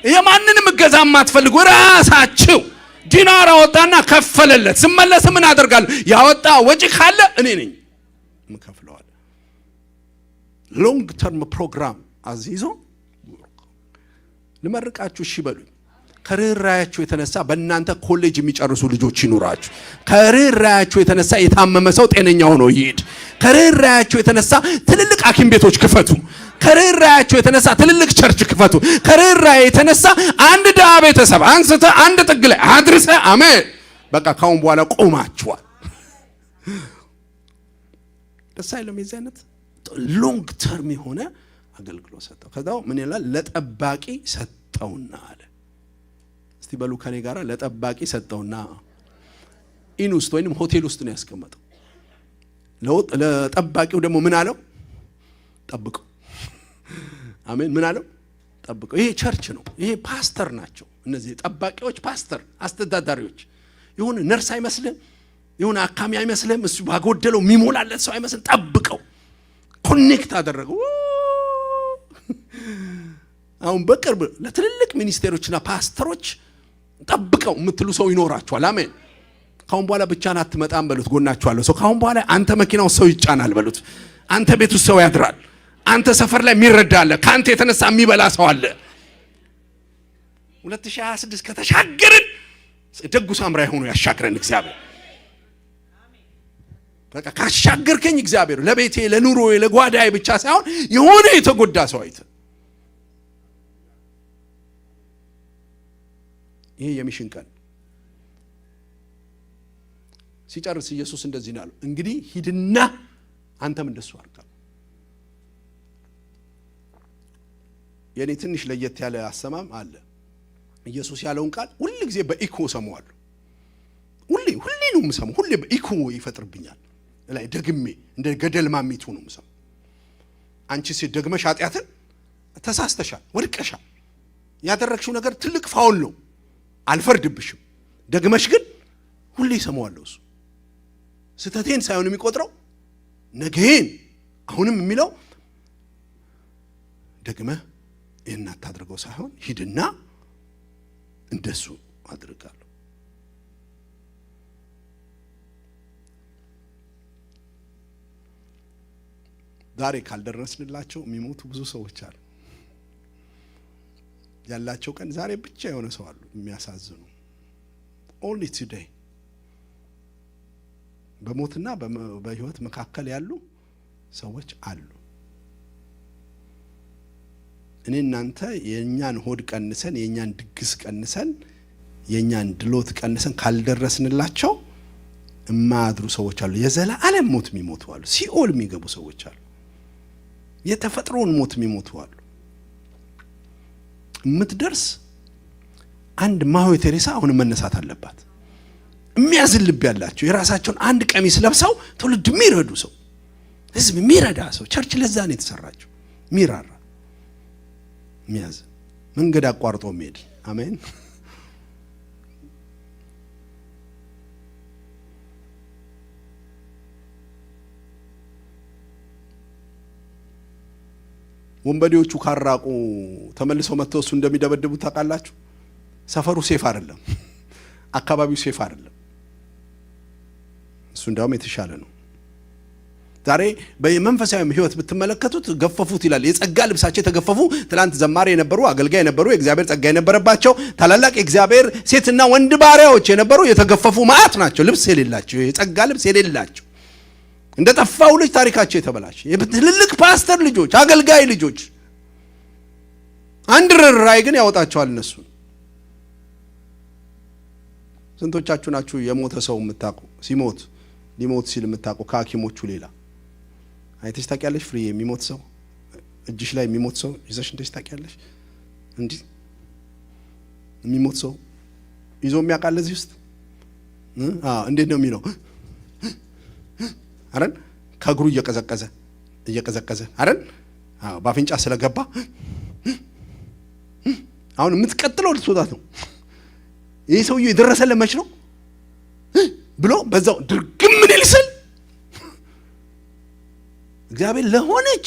[SPEAKER 1] የማንንም እገዛ የማትፈልጉ ራሳችሁ ዲናር አወጣና ከፈለለት። ስመለስ ምን አደርጋለሁ? ያወጣ ወጪ ካለ እኔ ነኝ ምከፍለዋል። ሎንግ ተርም ፕሮግራም አዚዞ ልመርቃችሁ እሺ በሉኝ። ከርህራሄያችሁ የተነሳ በእናንተ ኮሌጅ የሚጨርሱ ልጆች ይኑራችሁ። ከርህራሄያችሁ የተነሳ የታመመ ሰው ጤነኛ ሆኖ ይሄድ። ከርህራሄያችሁ የተነሳ ትልልቅ ሐኪም ቤቶች ክፈቱ። ከርህራሄያችሁ የተነሳ ትልልቅ ቸርች ክፈቱ። ከርህራሄ የተነሳ አንድ ድሃ ቤተሰብ አንስተ አንድ ጥግ ላይ አድርሰ አሜን። በቃ ካሁን በኋላ ቆማችኋል። ደስ አይልም? የዚህ አይነት ሎንግ ተርም የሆነ አገልግሎት ሰጠው። ከዛው ምን ይላል? ለጠባቂ ሰጠውና አለ። እስቲ በሉ ከኔ ጋር ለጠባቂ ሰጠውና። ኢን ውስጥ ወይንም ሆቴል ውስጥ ነው ያስቀመጠው። ለጠባቂው ደግሞ ምን አለው? ጠብቀው። አሜን። ምን አለው? ጠብቀው። ይሄ ቸርች ነው። ይሄ ፓስተር ናቸው እነዚህ ጠባቂዎች። ፓስተር አስተዳዳሪዎች። ይሁን ነርስ አይመስልም፣ ይሁን አካሚ አይመስልም፣ እሱ ባጎደለው የሚሞላለት ሰው አይመስልም። ጠብቀው። ኮኔክት አደረገው። አሁን በቅርብ ለትልልቅ ሚኒስቴሮችና ፓስተሮች ጠብቀው የምትሉ ሰው ይኖራችኋል። አሜን። ካሁን በኋላ ብቻህን አትመጣም በሉት። ጎናችኋለሁ ሰው ካሁን በኋላ አንተ መኪናው ሰው ይጫናል በሉት። አንተ ቤት ውስጥ ሰው ያድራል። አንተ ሰፈር ላይ የሚረዳ አለ። ካንተ የተነሳ የሚበላ ሰው አለ። 2026 ከተሻገርን ደጉ ሳምራይ ሆኖ ያሻግረን እግዚአብሔር። በቃ ካሻገርከኝ እግዚአብሔር ለቤቴ ለኑሮዬ ለጓዳዬ ብቻ ሳይሆን የሆነ የተጎዳ ሰው አይተ ይሄ የሚሽን ቀን ሲጨርስ ኢየሱስ እንደዚህ ነው ያለው፣ እንግዲህ ሂድና አንተም እንደሱ አድርግ። የኔ ትንሽ ለየት ያለ አሰማም አለ። ኢየሱስ ያለውን ቃል ሁሉ ጊዜ በኢኮ ሰማዋለሁ። ሁሌ ነው የምሰማው። ሁሌ በኢኮ ይፈጥርብኛል። ላይ ደግሜ እንደ ገደል ማሚቱ ነው የምሰማው። አንቺ ሴት ደግመሽ ኃጢአትን ተሳስተሻል፣ ወድቀሻል። ያደረግሽው ነገር ትልቅ ፋውል ነው፣ አልፈርድብሽም። ደግመሽ ግን ሁሌ ሰማዋለሁ። እሱ ስተቴን ሳይሆን የሚቆጥረው ነገን አሁንም የሚለው ደግመህ ይህን አታድርገው ሳይሆን ሂድና እንደሱ አድርጋለሁ። ዛሬ ካልደረስንላቸው የሚሞቱ ብዙ ሰዎች አሉ። ያላቸው ቀን ዛሬ ብቻ የሆነ ሰው አሉ የሚያሳዝኑ። only today በሞትና በህይወት መካከል ያሉ ሰዎች አሉ። እኔ እናንተ የኛን ሆድ ቀንሰን የኛን ድግስ ቀንሰን የኛን ድሎት ቀንሰን ካልደረስንላቸው እማድሩ ሰዎች አሉ። የዘላለም ሞት የሚሞቱ አሉ። ሲኦል የሚገቡ ሰዎች አሉ። የተፈጥሮን ሞት የሚሞቱ አሉ። የምትደርስ አንድ ማሆይ ቴሬሳ አሁን መነሳት አለባት። የሚያዝን ልብ ያላቸው የራሳቸውን አንድ ቀሚስ ለብሰው ትውልድ የሚረዱ ሰው፣ ህዝብ የሚረዳ ሰው። ቸርች ለዛ ነው የተሰራቸው። ሚራራ ሚያዝ መንገድ አቋርጦ የሚሄድ አሜን። ወንበዴዎቹ ካራቁ ተመልሰው መተው እሱ እንደሚደበድቡት ታውቃላችሁ። ሰፈሩ ሴፍ አይደለም፣ አካባቢው ሴፍ አይደለም። እሱ እንዳውም የተሻለ ነው። ዛሬ በመንፈሳዊ ሕይወት ብትመለከቱት ገፈፉት ይላል። የጸጋ ልብሳቸው የተገፈፉ ትላንት ዘማሪ የነበሩ አገልጋይ የነበሩ የእግዚአብሔር ጸጋ የነበረባቸው ታላላቅ የእግዚአብሔር ሴትና ወንድ ባሪያዎች የነበሩ የተገፈፉ ማዕት ናቸው። ልብስ የሌላቸው የጸጋ ልብስ የሌላቸው እንደ ጠፋው ልጅ ታሪካቸው የተበላሸ የትልልቅ ፓስተር ልጆች አገልጋይ ልጆች አንድ ራይ ግን ያወጣቸዋል እነሱ። ስንቶቻችሁ ናችሁ የሞተ ሰው የምታውቁ ሲሞት ሊሞት ሲል የምታውቁ ከሐኪሞቹ ሌላ አይተሽ ታውቂያለሽ? ፍሪ የሚሞት ሰው እጅሽ ላይ የሚሞት ሰው ይዘሽ እንደሽ ታውቂያለሽ? እንዲህ የሚሞት ሰው ይዞ የሚያውቃል እዚህ ውስጥ? እንዴት ነው የሚለው? አረን ከእግሩ እየቀዘቀዘ አረን በአፍንጫ ስለገባ አሁን የምትቀጥለው ልትወጣት ነው። ይህ ሰውዬ የደረሰለት መች ነው ብሎ በዛው ድርግም ምን ይልስል። እግዚአብሔር ለሆነች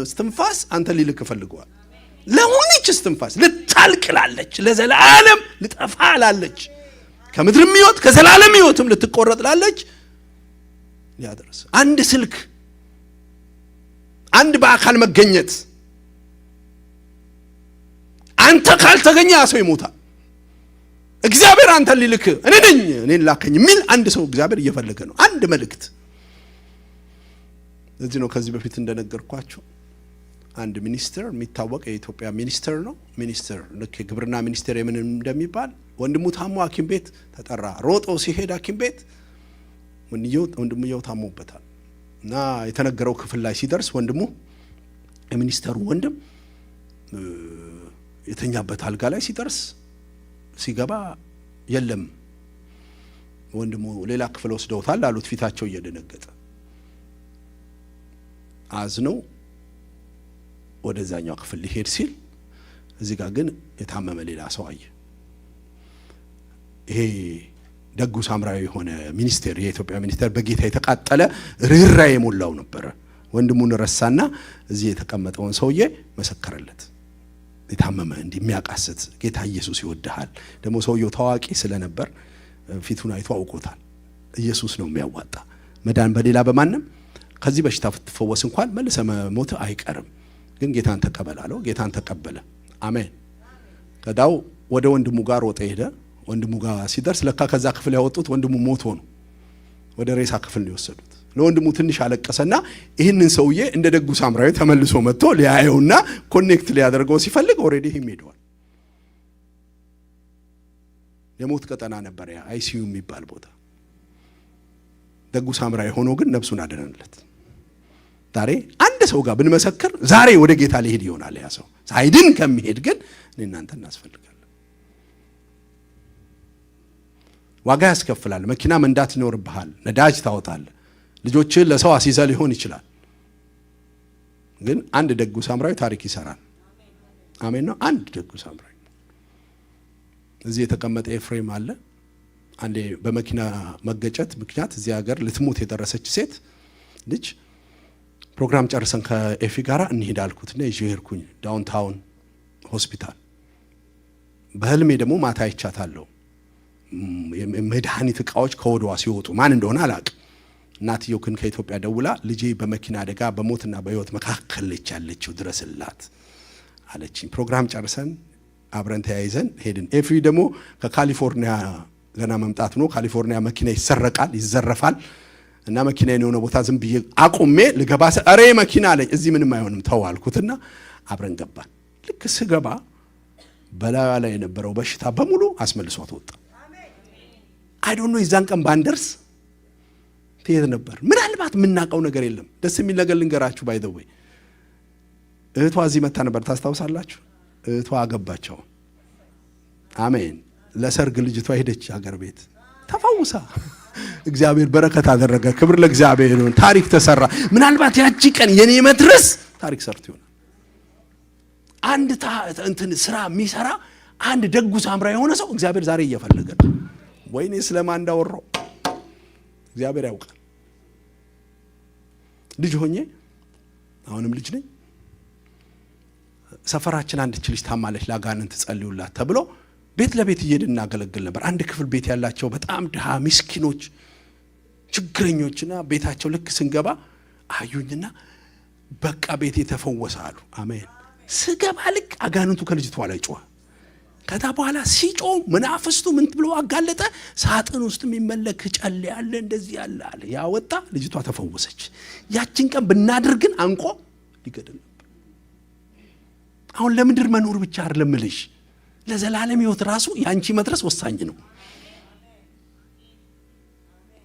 [SPEAKER 1] እስትንፋስ አንተ ሊልክ ፈልገዋል። ለሆነች እስትንፋስ ልታልቅላለች፣ ለዘላለም ልጠፋ ላለች፣ ከምድርም ሕይወት ከዘላለም ሕይወትም ልትቆረጥ ላለች ሊያደርስ አንድ ስልክ፣ አንድ በአካል መገኘት አንተ ካልተገኘ ያ ሰው ይሞታል። እግዚአብሔር አንተ ሊልክ እኔ ነኝ እኔን ላከኝ የሚል አንድ ሰው እግዚአብሔር እየፈለገ ነው። አንድ መልእክት። እዚህ ነው ከዚህ በፊት እንደነገርኳችሁ አንድ ሚኒስተር የሚታወቅ የኢትዮጵያ ሚኒስተር ነው። ሚኒስተር ልክ የግብርና ሚኒስተር የምን እንደሚባል ወንድሙ ታሞ ሐኪም ቤት ተጠራ። ሮጦ ሲሄድ ሐኪም ቤት ወንድምየው ታሞበታል እና የተነገረው ክፍል ላይ ሲደርስ ወንድሙ የሚኒስተሩ ወንድም የተኛበት አልጋ ላይ ሲደርስ ሲገባ የለም። ወንድሙ ሌላ ክፍል ወስደውታል አሉት። ፊታቸው እየደነገጠ አዝነው ወደዛኛው ክፍል ሊሄድ ሲል እዚህ ጋር ግን የታመመ ሌላ ሰው አየ። ይሄ ደጉ ሳምራዊ የሆነ ሚኒስቴር የኢትዮጵያ ሚኒስቴር በጌታ የተቃጠለ ርህራሄ የሞላው ነበር። ወንድሙን ረሳና እዚህ የተቀመጠውን ሰውዬ መሰከረለት። የታመመ እንደሚያቃስት ጌታ ኢየሱስ ይወድሃል። ደግሞ ሰውየው ታዋቂ ስለነበር ፊቱን አይቶ አውቆታል። ኢየሱስ ነው የሚያዋጣ መዳን በሌላ በማንም ከዚህ በሽታ ፍትፈወስ እንኳን መልሰ ሞት አይቀርም። ግን ጌታን ተቀበል አለው። ጌታን ተቀበለ። አሜን። ከዳው ወደ ወንድሙ ጋር ወጣ ሄደ። ወንድሙ ጋር ሲደርስ ለካ ከዛ ክፍል ያወጡት ወንድሙ ሞቶ ነው። ወደ ሬሳ ክፍል ነው የወሰዱት። ለወንድሙ ትንሽ አለቀሰና ይህንን ሰውዬ እንደ ደጉ ሳምራዊ ተመልሶ መጥቶ ሊያየውና ኮኔክት ሊያደርገው ሲፈልግ ኦሬዲ ሄዷል። የሞት ቀጠና ነበር ያ አይሲዩ የሚባል ቦታ። ደጉ ሳምራዊ ሆኖ ግን ነፍሱን አደረንለት። ዛሬ አንድ ሰው ጋር ብንመሰክር ዛሬ ወደ ጌታ ሊሄድ ይሆናል። ያ ሰው ሳይድን ከሚሄድ ግን እናንተ እናስፈልጋለን። ዋጋ ያስከፍላል። መኪና መንዳት ይኖርብሃል። ነዳጅ ታወጣለህ። ልጆችን ለሰው አስይዘ ሊሆን ይችላል። ግን አንድ ደጉ ሳምራዊ ታሪክ ይሰራል። አሜን ነው። አንድ ደጉ ሳምራዊ እዚህ የተቀመጠ ኤፍሬም አለ። አንዴ በመኪና መገጨት ምክንያት እዚህ ሀገር ልትሞት የደረሰች ሴት ልጅ ፕሮግራም ጨርሰን ከኤፊ ጋር እንሂድ አልኩትና ይዤ ሄድኩኝ ዳውንታውን ሆስፒታል። በህልሜ ደግሞ ማታ አይቻታለሁ። የመድኃኒት እቃዎች ከወዷ ሲወጡ ማን እንደሆነ አላውቅም። እናትየው ግን ከኢትዮጵያ ደውላ ልጄ በመኪና አደጋ በሞትና በህይወት መካከል ያለችው ድረስላት አለችኝ። ፕሮግራም ጨርሰን አብረን ተያይዘን ሄድን። ኤፊ ደግሞ ከካሊፎርኒያ ገና መምጣት ነው። ካሊፎርኒያ መኪና ይሰረቃል፣ ይዘረፋል እና መኪናዬን የሆነ ቦታ ዝም ብዬ አቁሜ ልገባ አሬ መኪና አለኝ። እዚህ ምንም አይሆንም ተው አልኩትና አብረን ገባን። ልክ ስገባ በላዩ ላይ የነበረው በሽታ በሙሉ አስመልሷት ወጣ። አይ ዶንት ኖ ይዛን ቀን ባንደርስ ትሄድ ነበር። ምናልባት የምናውቀው ነገር የለም። ደስ የሚል ነገር ልንገራችሁ። ባይ ዘ ወይ እህቷ እዚህ መታ ነበር፣ ታስታውሳላችሁ? እህቷ አገባቸው። አሜን። ለሰርግ ልጅቷ ሄደች ሀገር ቤት ተፈውሳ እግዚአብሔር በረከት አደረገ። ክብር ለእግዚአብሔር ይሁን። ታሪክ ተሰራ። ምናልባት ያቺ ቀን የኔ መድረስ ታሪክ ሰርቶ ይሆናል። አንድ እንትን ስራ የሚሰራ አንድ ደጉ ሳምራዊ የሆነ ሰው እግዚአብሔር ዛሬ እየፈለገ ነው። ወይኔ ስለማን እንዳወራው እግዚአብሔር ያውቃል። ልጅ ሆኜ አሁንም ልጅ ነኝ። ሰፈራችን አንድ ልጅ ታማለች፣ ለአጋንንት ጸልዩላት ተብሎ ቤት ለቤት እየሄድን እናገለግል ነበር። አንድ ክፍል ቤት ያላቸው በጣም ድሃ ምስኪኖች ችግረኞችና ቤታቸው ልክ ስንገባ አዩኝና በቃ ቤቴ ተፈወሰ አሉ። አሜን። ስገባ ልክ አጋንንቱ ከልጅቷ ላይ ጮኸ። ከዛ በኋላ ሲጮ መናፍስቱ ምን ብሎ አጋለጠ? ሳጥን ውስጥ የሚመለክ ጨሌ ያለ እንደዚህ ያለ አለ። ያወጣ ልጅቷ ተፈወሰች። ያችን ቀን ብናድርግን አንቆ ሊገድል ነበር። አሁን ለምድር መኖር ብቻ አይደለም ልጅ ለዘላለም ሕይወት ራሱ ያንቺ መድረስ ወሳኝ ነው።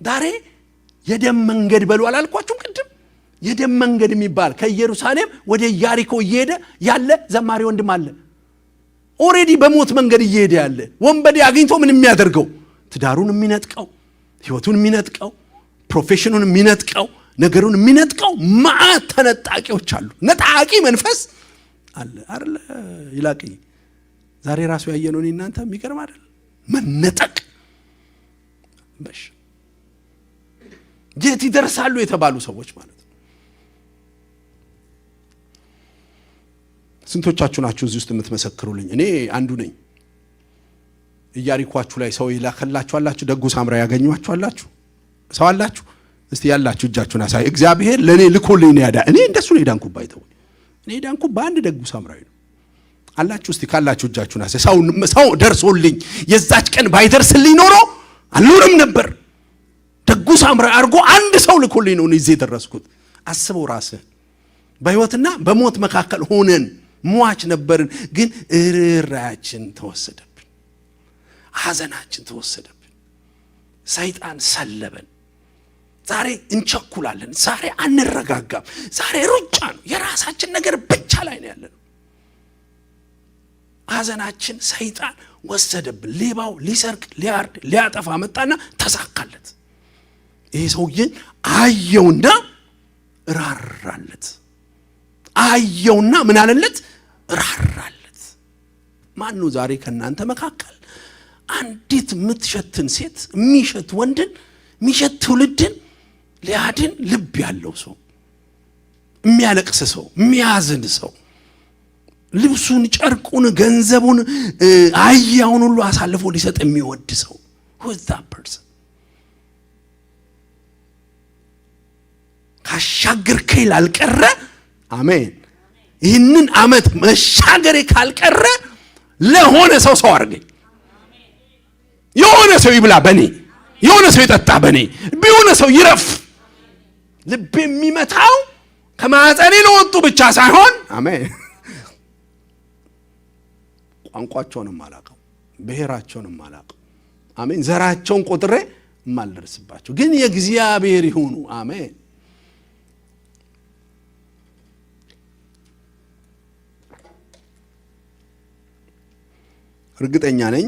[SPEAKER 1] ዛሬ የደም መንገድ በሉ አላልኳችሁም ቅድም? የደም መንገድ የሚባል ከኢየሩሳሌም ወደ ኢያሪኮ እየሄደ ያለ ዘማሪ ወንድም አለ። ኦሬዲ በሞት መንገድ እየሄደ ያለ ወንበዴ አግኝቶ ምን የሚያደርገው? ትዳሩን የሚነጥቀው፣ ህይወቱን የሚነጥቀው፣ ፕሮፌሽኑን የሚነጥቀው፣ ነገሩን የሚነጥቀው ማዕት ተነጣቂዎች አሉ። ነጣቂ መንፈስ አለ አይደል? ይላቂ ዛሬ ራሱ ያየነው እናንተ የሚገርም አይደል? መነጠቅ በሽ የት ይደርሳሉ የተባሉ ሰዎች ማለት ነው። ስንቶቻችሁ ናችሁ እዚህ ውስጥ የምትመሰክሩልኝ? እኔ አንዱ ነኝ። ኢያሪኳችሁ ላይ ሰው ይላከላችሁ አላችሁ? ደጉ ሳምራዊ ያገኟችሁ አላችሁ? ሰው አላችሁ? እስቲ ያላችሁ እጃችሁን አሳይ። እግዚአብሔር ለኔ ልኮልኝ ነው ያዳ። እኔ እንደሱ ነው የዳንኩት ባይተው። እኔ ዳንኩት በአንድ ደጉ ሳምራዊ ነው አላችሁ? እስቲ ካላችሁ እጃችሁን አሳይ። ሰው ደርሶልኝ የዛች ቀን ባይደርስልኝ ኖሮ አልኖርም ነበር። ደጉ ሳምራዊ አድርጎ አንድ ሰው ልኮልኝ ነው እዚህ የደረስኩት። አስበው ራስህ። በህይወትና በሞት መካከል ሆነን ሟች ነበርን፣ ግን እርራያችን ተወሰደብን፣ ሐዘናችን ተወሰደብን፣ ሰይጣን ሰለበን። ዛሬ እንቸኩላለን፣ ዛሬ አንረጋጋም፣ ዛሬ ሩጫ ነው፣ የራሳችን ነገር ብቻ ላይ ነው ያለነው። ሐዘናችን ሰይጣን ወሰደብን። ሌባው ሊሰርቅ ሊያርድ ሊያጠፋ መጣና ተሳካለት። ይሄ ሰውዬን አየውና ራራለት። አየውና ምን አለለት? ራራለት። ማን ነው ዛሬ ከናንተ መካከል አንዲት የምትሸትን ሴት የሚሸት ወንድን የሚሸት ትውልድን ሊያድን ልብ ያለው ሰው፣ የሚያለቅስ ሰው፣ የሚያዝን ሰው፣ ልብሱን፣ ጨርቁን፣ ገንዘቡን፣ አህያውን ሁሉ አሳልፎ ሊሰጥ የሚወድ ሰው? who is that person? ካሻገርከኝ ላልቀረ አሜን። ይህንን ዓመት መሻገሬ ካልቀረ ለሆነ ሰው አድርገኝ። የሆነ ሰው ይብላ በኔ፣ የሆነ ሰው ይጠጣ በኔ፣ ቢሆነ ሰው ይረፍ። ልብ የሚመታው ከማህፀኔ ለወጡ ብቻ ሳይሆን አሜን፣ ቋንቋቸውንም አላውቀው፣ ብሔራቸውንም አላውቀው አሜን፣ ዘራቸውን ቆጥሬ የማልደርስባቸው ግን የእግዚአብሔር ይሁኑ አሜን። እርግጠኛ ነኝ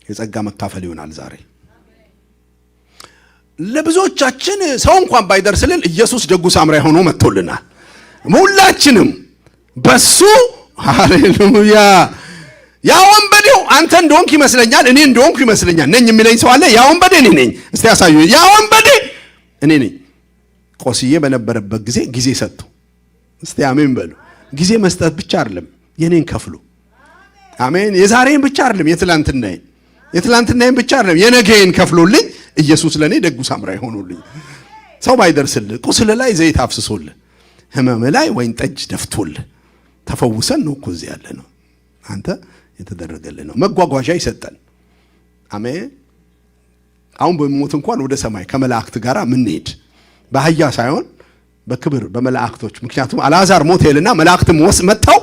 [SPEAKER 1] የጸጋ መካፈል ይሆናል ዛሬ። ለብዙዎቻችን ሰው እንኳን ባይደርስልን ኢየሱስ ደጉ ሳምራዊ ሆኖ መጥቶልናል። ሁላችንም በሱ ሃሌሉያ። ያ ወንበዴው አንተ እንደሆንክ ይመስለኛል፣ እኔ እንደሆንኩ ይመስለኛል። ነኝ የሚለኝ ሰው አለ? ያ ወንበዴ እኔ ነኝ። እስቲ ያሳዩ። ያ ወንበዴ እኔ ነኝ። ቆስዬ በነበረበት ጊዜ ሰጥቶ፣ እስቲ አሜን በሉ። ጊዜ መስጠት ብቻ አይደለም የኔን ከፍሎ አሜን። የዛሬን ብቻ አይደለም የትላንትናዬን ብቻ አይደለም የነገዬን ከፍሎልኝ ኢየሱስ ለኔ ደጉ ሳምራዊ ሆኖልኝ። ሰው ባይደርስልህ ቁስል ላይ ዘይት አፍስሶልህ፣ ህመም ላይ ወይን ጠጅ ደፍቶልህ ተፈውሰን ነው እኮ እዚህ ያለ ነው። አንተ የተደረገልህ ነው። መጓጓዣ ይሰጠን አሜን። አሁን በሞት እንኳን ወደ ሰማይ ከመላእክት ጋር ምንሄድ በአህያ ሳይሆን በክብር በመላእክቶች። ምክንያቱም አልዓዛር ሞተ ይልና መላእክትም መጥተው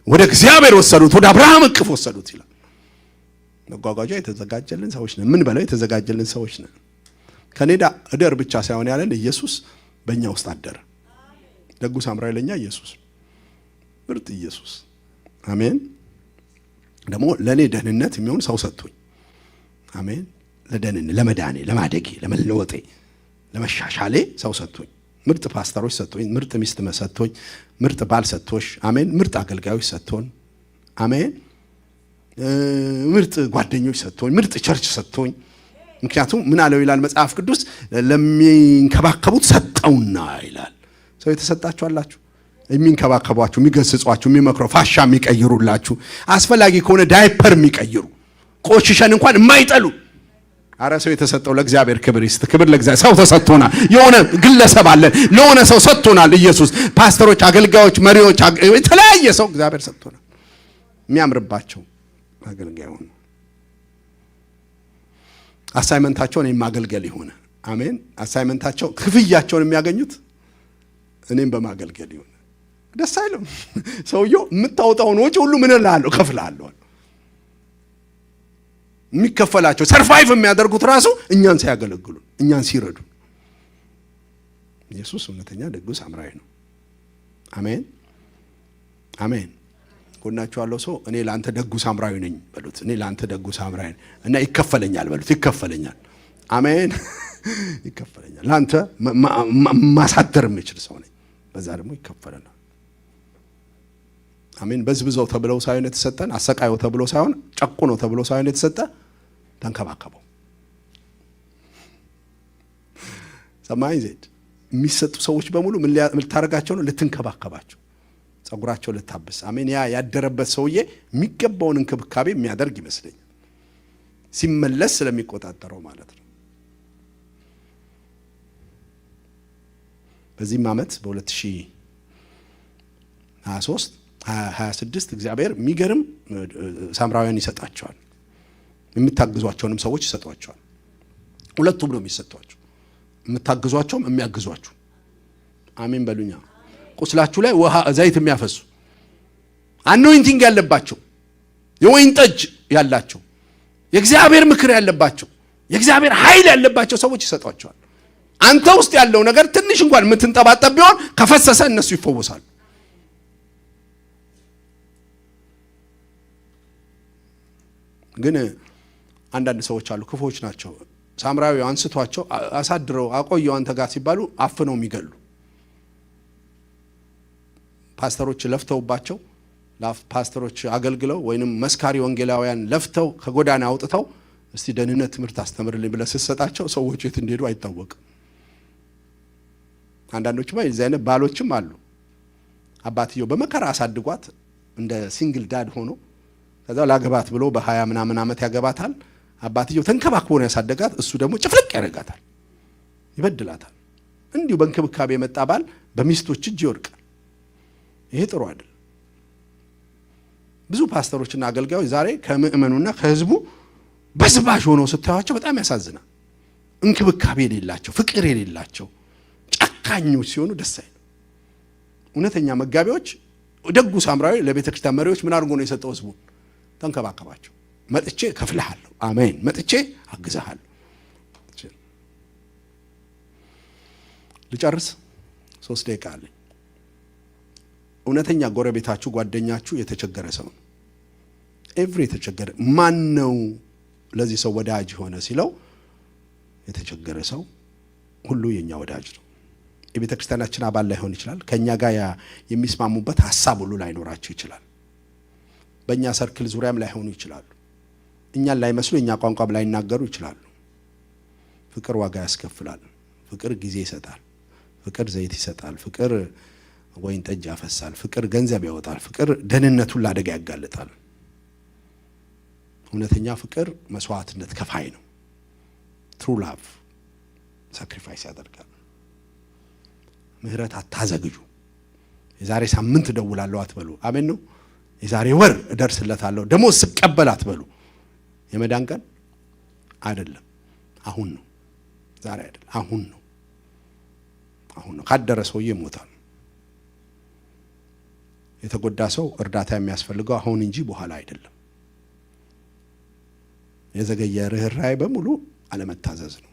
[SPEAKER 1] ወደ እግዚአብሔር ወሰዱት፣ ወደ አብርሃም እቅፍ ወሰዱት ይላል። መጓጓዣ የተዘጋጀልን ሰዎች ነን። ምን በለው የተዘጋጀልን ሰዎች ነን። ከኔዳ እደር ብቻ ሳይሆን ያለን ኢየሱስ በእኛ ውስጥ አደረ። ደጉ ሳምራዊ ለኛ ኢየሱስ፣ ምርጥ ኢየሱስ አሜን። ደግሞ ለኔ ደህንነት የሚሆን ሰው ሰጥቶኝ አሜን። ለደህንነት፣ ለመዳኔ፣ ለማደጌ፣ ለመለወጤ፣ ለመሻሻሌ ሰው ሰጥቶኝ፣ ምርጥ ፓስተሮች ሰጥቶኝ፣ ምርጥ ሚስት ሰጥቶኝ፣ ምርጥ ባል ሰጥቶሽ አሜን። ምርጥ አገልጋዮች ሰጥቶን አሜን። ምርጥ ጓደኞች ሰጥቶኝ፣ ምርጥ ቸርች ሰጥቶኝ። ምክንያቱም ምን አለው ይላል መጽሐፍ ቅዱስ? ለሚንከባከቡት ሰጠውና ይላል። ሰው የተሰጣችሁ አላችሁ፣ የሚንከባከቧችሁ፣ የሚገስጿችሁ፣ የሚመክሩ፣ ፋሻ የሚቀይሩላችሁ፣ አስፈላጊ ከሆነ ዳይፐር የሚቀይሩ፣ ቆሽሸን እንኳን የማይጠሉ አረ ሰው የተሰጠው ለእግዚአብሔር ክብር ይስጥ። ክብር ለእግዚአብሔር። ሰው ተሰጥቶናል። የሆነ ግለሰብ አለ፣ ለሆነ ሰው ሰጥቶናል። ኢየሱስ ፓስተሮች፣ አገልጋዮች፣ መሪዎች፣ የተለያየ ሰው እግዚአብሔር ሰጥቶናል። የሚያምርባቸው አገልጋይ ሆነ አሳይመንታቸውን የማገልገል ይሆነ። አሜን። አሳይመንታቸው ክፍያቸውን የሚያገኙት እኔም በማገልገል ይሆነ። ደስ አይልም? ሰውየው የምታወጣውን ወጪ ሁሉ ምን እላለሁ ከፍላለሁ። የሚከፈላቸው ሰርቫይቭ የሚያደርጉት ራሱ እኛን ሲያገለግሉ፣ እኛን ሲረዱ። ኢየሱስ እውነተኛ ደጉ ሳምራዊ ነው። አሜን አሜን። ጎናችሁ ያለው ሰው እኔ ላንተ ደጉ ሳምራዊ ነኝ በሉት። እኔ ላንተ ደጉ ሳምራዊ ነኝ እና ይከፈለኛል በሉት። ይከፈለኛል። አሜን። ይከፈለኛል። ላንተ ማሳደር የምችል ሰው ነኝ፣ በዛ ደግሞ ይከፈለናል። አሜን። በዝብዘው ተብለው ሳይሆን የተሰጠን፣ አሰቃየው ተብሎ ሳይሆን፣ ጨቁነው ተብሎ ሳይሆን የተሰጠ ተንከባከበው። ሰማይ ዜድ የሚሰጡ ሰዎች በሙሉ ምን ልታረጋቸው ነው? ልትንከባከባቸው፣ ጸጉራቸው ልታብስ። አሜን። ያ ያደረበት ሰውዬ የሚገባውን እንክብካቤ የሚያደርግ ይመስለኛል፣ ሲመለስ ስለሚቆጣጠረው ማለት ነው። በዚህም ዓመት በ2023 26 እግዚአብሔር የሚገርም ሳምራውያን ይሰጣቸዋል። የምታግዟቸውንም ሰዎች ይሰጧቸዋል። ሁለቱም ነው የሚሰጧቸው፣ የምታግዟቸውም የሚያግዟችሁ። አሜን በሉኛ። ቁስላችሁ ላይ ውሃ ዘይት የሚያፈሱ አኖይንቲንግ ያለባቸው፣ የወይን ጠጅ ያላቸው፣ የእግዚአብሔር ምክር ያለባቸው፣ የእግዚአብሔር ኃይል ያለባቸው ሰዎች ይሰጧቸዋል። አንተ ውስጥ ያለው ነገር ትንሽ እንኳን የምትንጠባጠብ ቢሆን ከፈሰሰ እነሱ ይፈወሳሉ። ግን አንዳንድ ሰዎች አሉ፣ ክፉዎች ናቸው። ሳምራዊ አንስቷቸው አሳድረው አቆየው አንተ ጋር ሲባሉ አፍነው የሚገሉ ፓስተሮች ለፍተውባቸው፣ ፓስተሮች አገልግለው ወይንም መስካሪ ወንጌላውያን ለፍተው ከጎዳና አውጥተው እስቲ ደህንነት ትምህርት አስተምርልኝ ብለህ ስትሰጣቸው ሰዎች የት እንደሄዱ አይታወቅም። አንዳንዶችማ የዚህ አይነት ባሎችም አሉ። አባትየው በመከራ አሳድጓት እንደ ሲንግል ዳድ ሆኖ ከዛ ላገባት ብሎ በ20 ምናምን ዓመት ያገባታል። አባትየው ተንከባክቦ ነው ያሳደጋት፣ እሱ ደግሞ ጭፍልቅ ያደርጋታል፣ ይበድላታል። እንዲሁ በእንክብካቤ የመጣ ባል በሚስቶች እጅ ይወድቃል። ይሄ ጥሩ አይደል። ብዙ ፓስተሮችና አገልጋዮች ዛሬ ከምእመኑና ከህዝቡ በዝባዥ ሆነው ስታዩቸው በጣም ያሳዝናል። እንክብካቤ የሌላቸው፣ ፍቅር የሌላቸው ጨካኞች ሲሆኑ ደስ አይልም። እውነተኛ መጋቢዎች፣ ደጉ ሳምራዊ ለቤተ ክርስቲያን መሪዎች ምን አድርጎ ነው የሰጠው? ህዝቡን ተንከባከባቸው። መጥቼ ከፍልሃለሁ፣ አሜን፣ መጥቼ አግዛሃለሁ። ልጨርስ፣ 3 ደቂቃ አለኝ። እውነተኛ ጎረቤታችሁ፣ ጓደኛችሁ የተቸገረ ሰው ነው። ኤቭሪ የተቸገረ ማን ነው ለዚህ ሰው ወዳጅ ሆነ ሲለው የተቸገረ ሰው ሁሉ የኛ ወዳጅ ነው። የቤተ ክርስቲያናችን አባል ላይሆን ይችላል። ከኛ ጋር የሚስማሙበት ሐሳብ ሁሉ ላይኖራቸው ይችላል። በእኛ ሰርክል ዙሪያም ላይሆኑ ይችላሉ። እኛን ላይመስሉ፣ እኛ ቋንቋም ላይናገሩ ይችላሉ። ፍቅር ዋጋ ያስከፍላል። ፍቅር ጊዜ ይሰጣል። ፍቅር ዘይት ይሰጣል። ፍቅር ወይን ጠጅ ያፈሳል። ፍቅር ገንዘብ ያወጣል። ፍቅር ደህንነቱን ለአደጋ ያጋልጣል። እውነተኛ ፍቅር መስዋዕትነት ከፋይ ነው። ትሩ ላቭ ሳክሪፋይስ ያደርጋል። ምህረት አታዘግጁ። የዛሬ ሳምንት እደውላለሁ አትበሉ። አሜን ነው። የዛሬ ወር እደርስለታለሁ ደሞዝ ስቀበል አትበሉ። የመዳን ቀን አይደለም፣ አሁን ነው። ዛሬ አይደለም፣ አሁን ነው። አሁን ነው። ካደረ ሰውዬ ይሞታል። የተጎዳ ሰው እርዳታ የሚያስፈልገው አሁን እንጂ በኋላ አይደለም። የዘገየ ርህራሄ በሙሉ አለመታዘዝ ነው።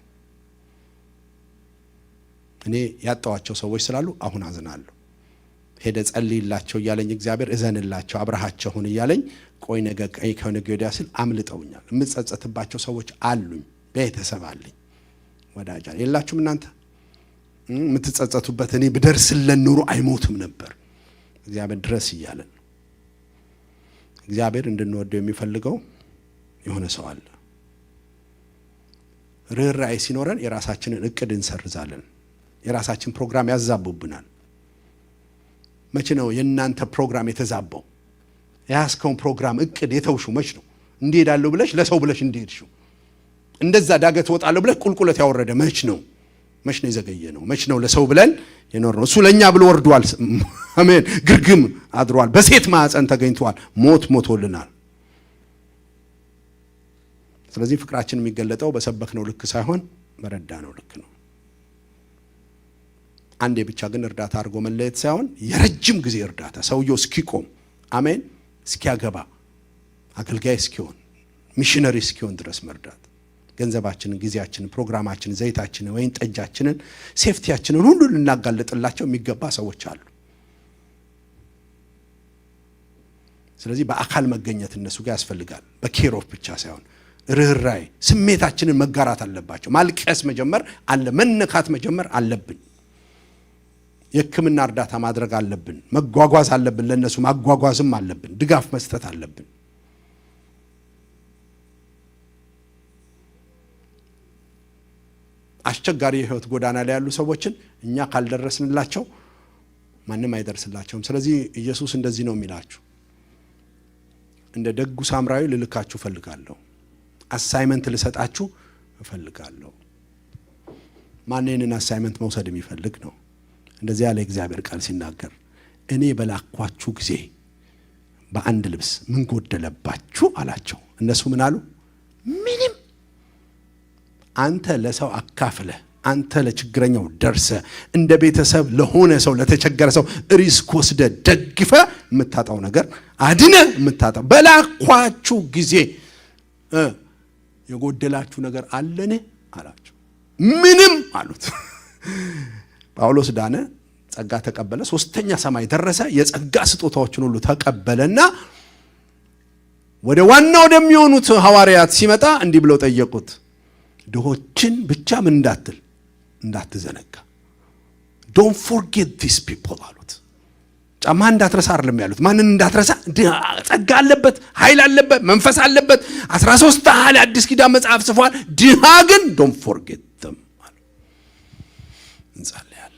[SPEAKER 1] እኔ ያጣዋቸው ሰዎች ስላሉ አሁን አዝናለሁ። ሄደ ጸልይላቸው እያለኝ እግዚአብሔር እዘንላቸው አብረሃቸው ሁን እያለኝ ቆይ ነገ ከነገ ወዲያ ሲል አምልጠውኛል። የምጸጸትባቸው ሰዎች አሉኝ። ቤተሰብ አለኝ፣ ወዳጅ የላችሁም እናንተ የምትጸጸቱበት? እኔ ብደርስለን ኑሮ አይሞትም ነበር። እግዚአብሔር ድረስ እያለን እግዚአብሔር እንድንወደው የሚፈልገው የሆነ ሰው አለ። ርህራሄ ሲኖረን የራሳችንን እቅድ እንሰርዛለን። የራሳችን ፕሮግራም ያዛቡብናል። መቼ ነው የእናንተ ፕሮግራም የተዛባው? የያዝከውን ፕሮግራም እቅድ የተውሹ መች ነው? እንዲሄዳለሁ ብለሽ ለሰው ብለሽ እንዲሄድሽው እንደዛ ዳገት ወጣለሁ ብለህ ቁልቁለት ያወረደ መች ነው የዘገየ ነው? መች ነው ለሰው ብለን የኖር ነው? እሱ ለኛ ብሎ ወርዷል። አሜን። ግርግም አድሯል። በሴት ማዕፀን ተገኝቷል። ሞቶልናል። ስለዚህ ፍቅራችን የሚገለጠው በሰበክነው ልክ ሳይሆን በረዳነው ልክ ነው። አንዴ ብቻ ግን እርዳታ አድርጎ መለየት ሳይሆን የረጅም ጊዜ እርዳታ፣ ሰውየው እስኪቆም፣ አሜን፣ እስኪያገባ፣ አገልጋይ እስኪሆን፣ ሚሽነሪ እስኪሆን ድረስ መርዳት። ገንዘባችንን፣ ጊዜያችንን፣ ፕሮግራማችንን፣ ዘይታችንን፣ ወይን ጠጃችንን፣ ሴፍቲያችንን ሁሉ ልናጋለጥላቸው የሚገባ ሰዎች አሉ። ስለዚህ በአካል መገኘት እነሱ ጋር ያስፈልጋል። በኬሮፍ ብቻ ሳይሆን ርህራይ፣ ስሜታችንን መጋራት አለባቸው። ማልቀስ መጀመር አለ፣ መነካት መጀመር አለብን። የሕክምና እርዳታ ማድረግ አለብን። መጓጓዝ አለብን። ለነሱ ማጓጓዝም አለብን። ድጋፍ መስጠት አለብን። አስቸጋሪ የህይወት ጎዳና ላይ ያሉ ሰዎችን እኛ ካልደረስንላቸው ማንም አይደርስላቸውም። ስለዚህ ኢየሱስ እንደዚህ ነው የሚላችሁ፣ እንደ ደጉ ሳምራዊ ልልካችሁ ፈልጋለሁ፣ አሳይመንት ልሰጣችሁ እፈልጋለሁ። ማንንም አሳይመንት መውሰድ የሚፈልግ ነው? እንደዚህ ያለ እግዚአብሔር ቃል ሲናገር እኔ በላኳችሁ ጊዜ በአንድ ልብስ ምን ጎደለባችሁ አላቸው። እነሱ ምን አሉ? ምንም። አንተ ለሰው አካፍለ፣ አንተ ለችግረኛው ደርሰ፣ እንደ ቤተሰብ ለሆነ ሰው ለተቸገረ ሰው ሪስክ ወስደ ደግፈ የምታጣው ነገር አድነ የምታጣው በላኳችሁ ጊዜ የጎደላችሁ ነገር አለን አላቸው። ምንም አሉት። ጳውሎስ ዳነ፣ ጸጋ ተቀበለ፣ ሶስተኛ ሰማይ ደረሰ፣ የጸጋ ስጦታዎችን ሁሉ ተቀበለና ወደ ዋናው ወደሚሆኑት ሐዋርያት ሲመጣ እንዲህ ብለው ጠየቁት፣ ድሆችን ብቻ ምን እንዳትዘነጋ፣ don't forget these people አሉት። ጫማ እንዳትረሳ አይደለም ያሉት፣ ማንን እንዳትረሳ? ጸጋ አለበት፣ ኃይል አለበት፣ መንፈስ አለበት፣ 13 አዲስ ኪዳን መጽሐፍ ጽፏል። ድሃ ግን don't forget them አሉ። እንጸልያለን።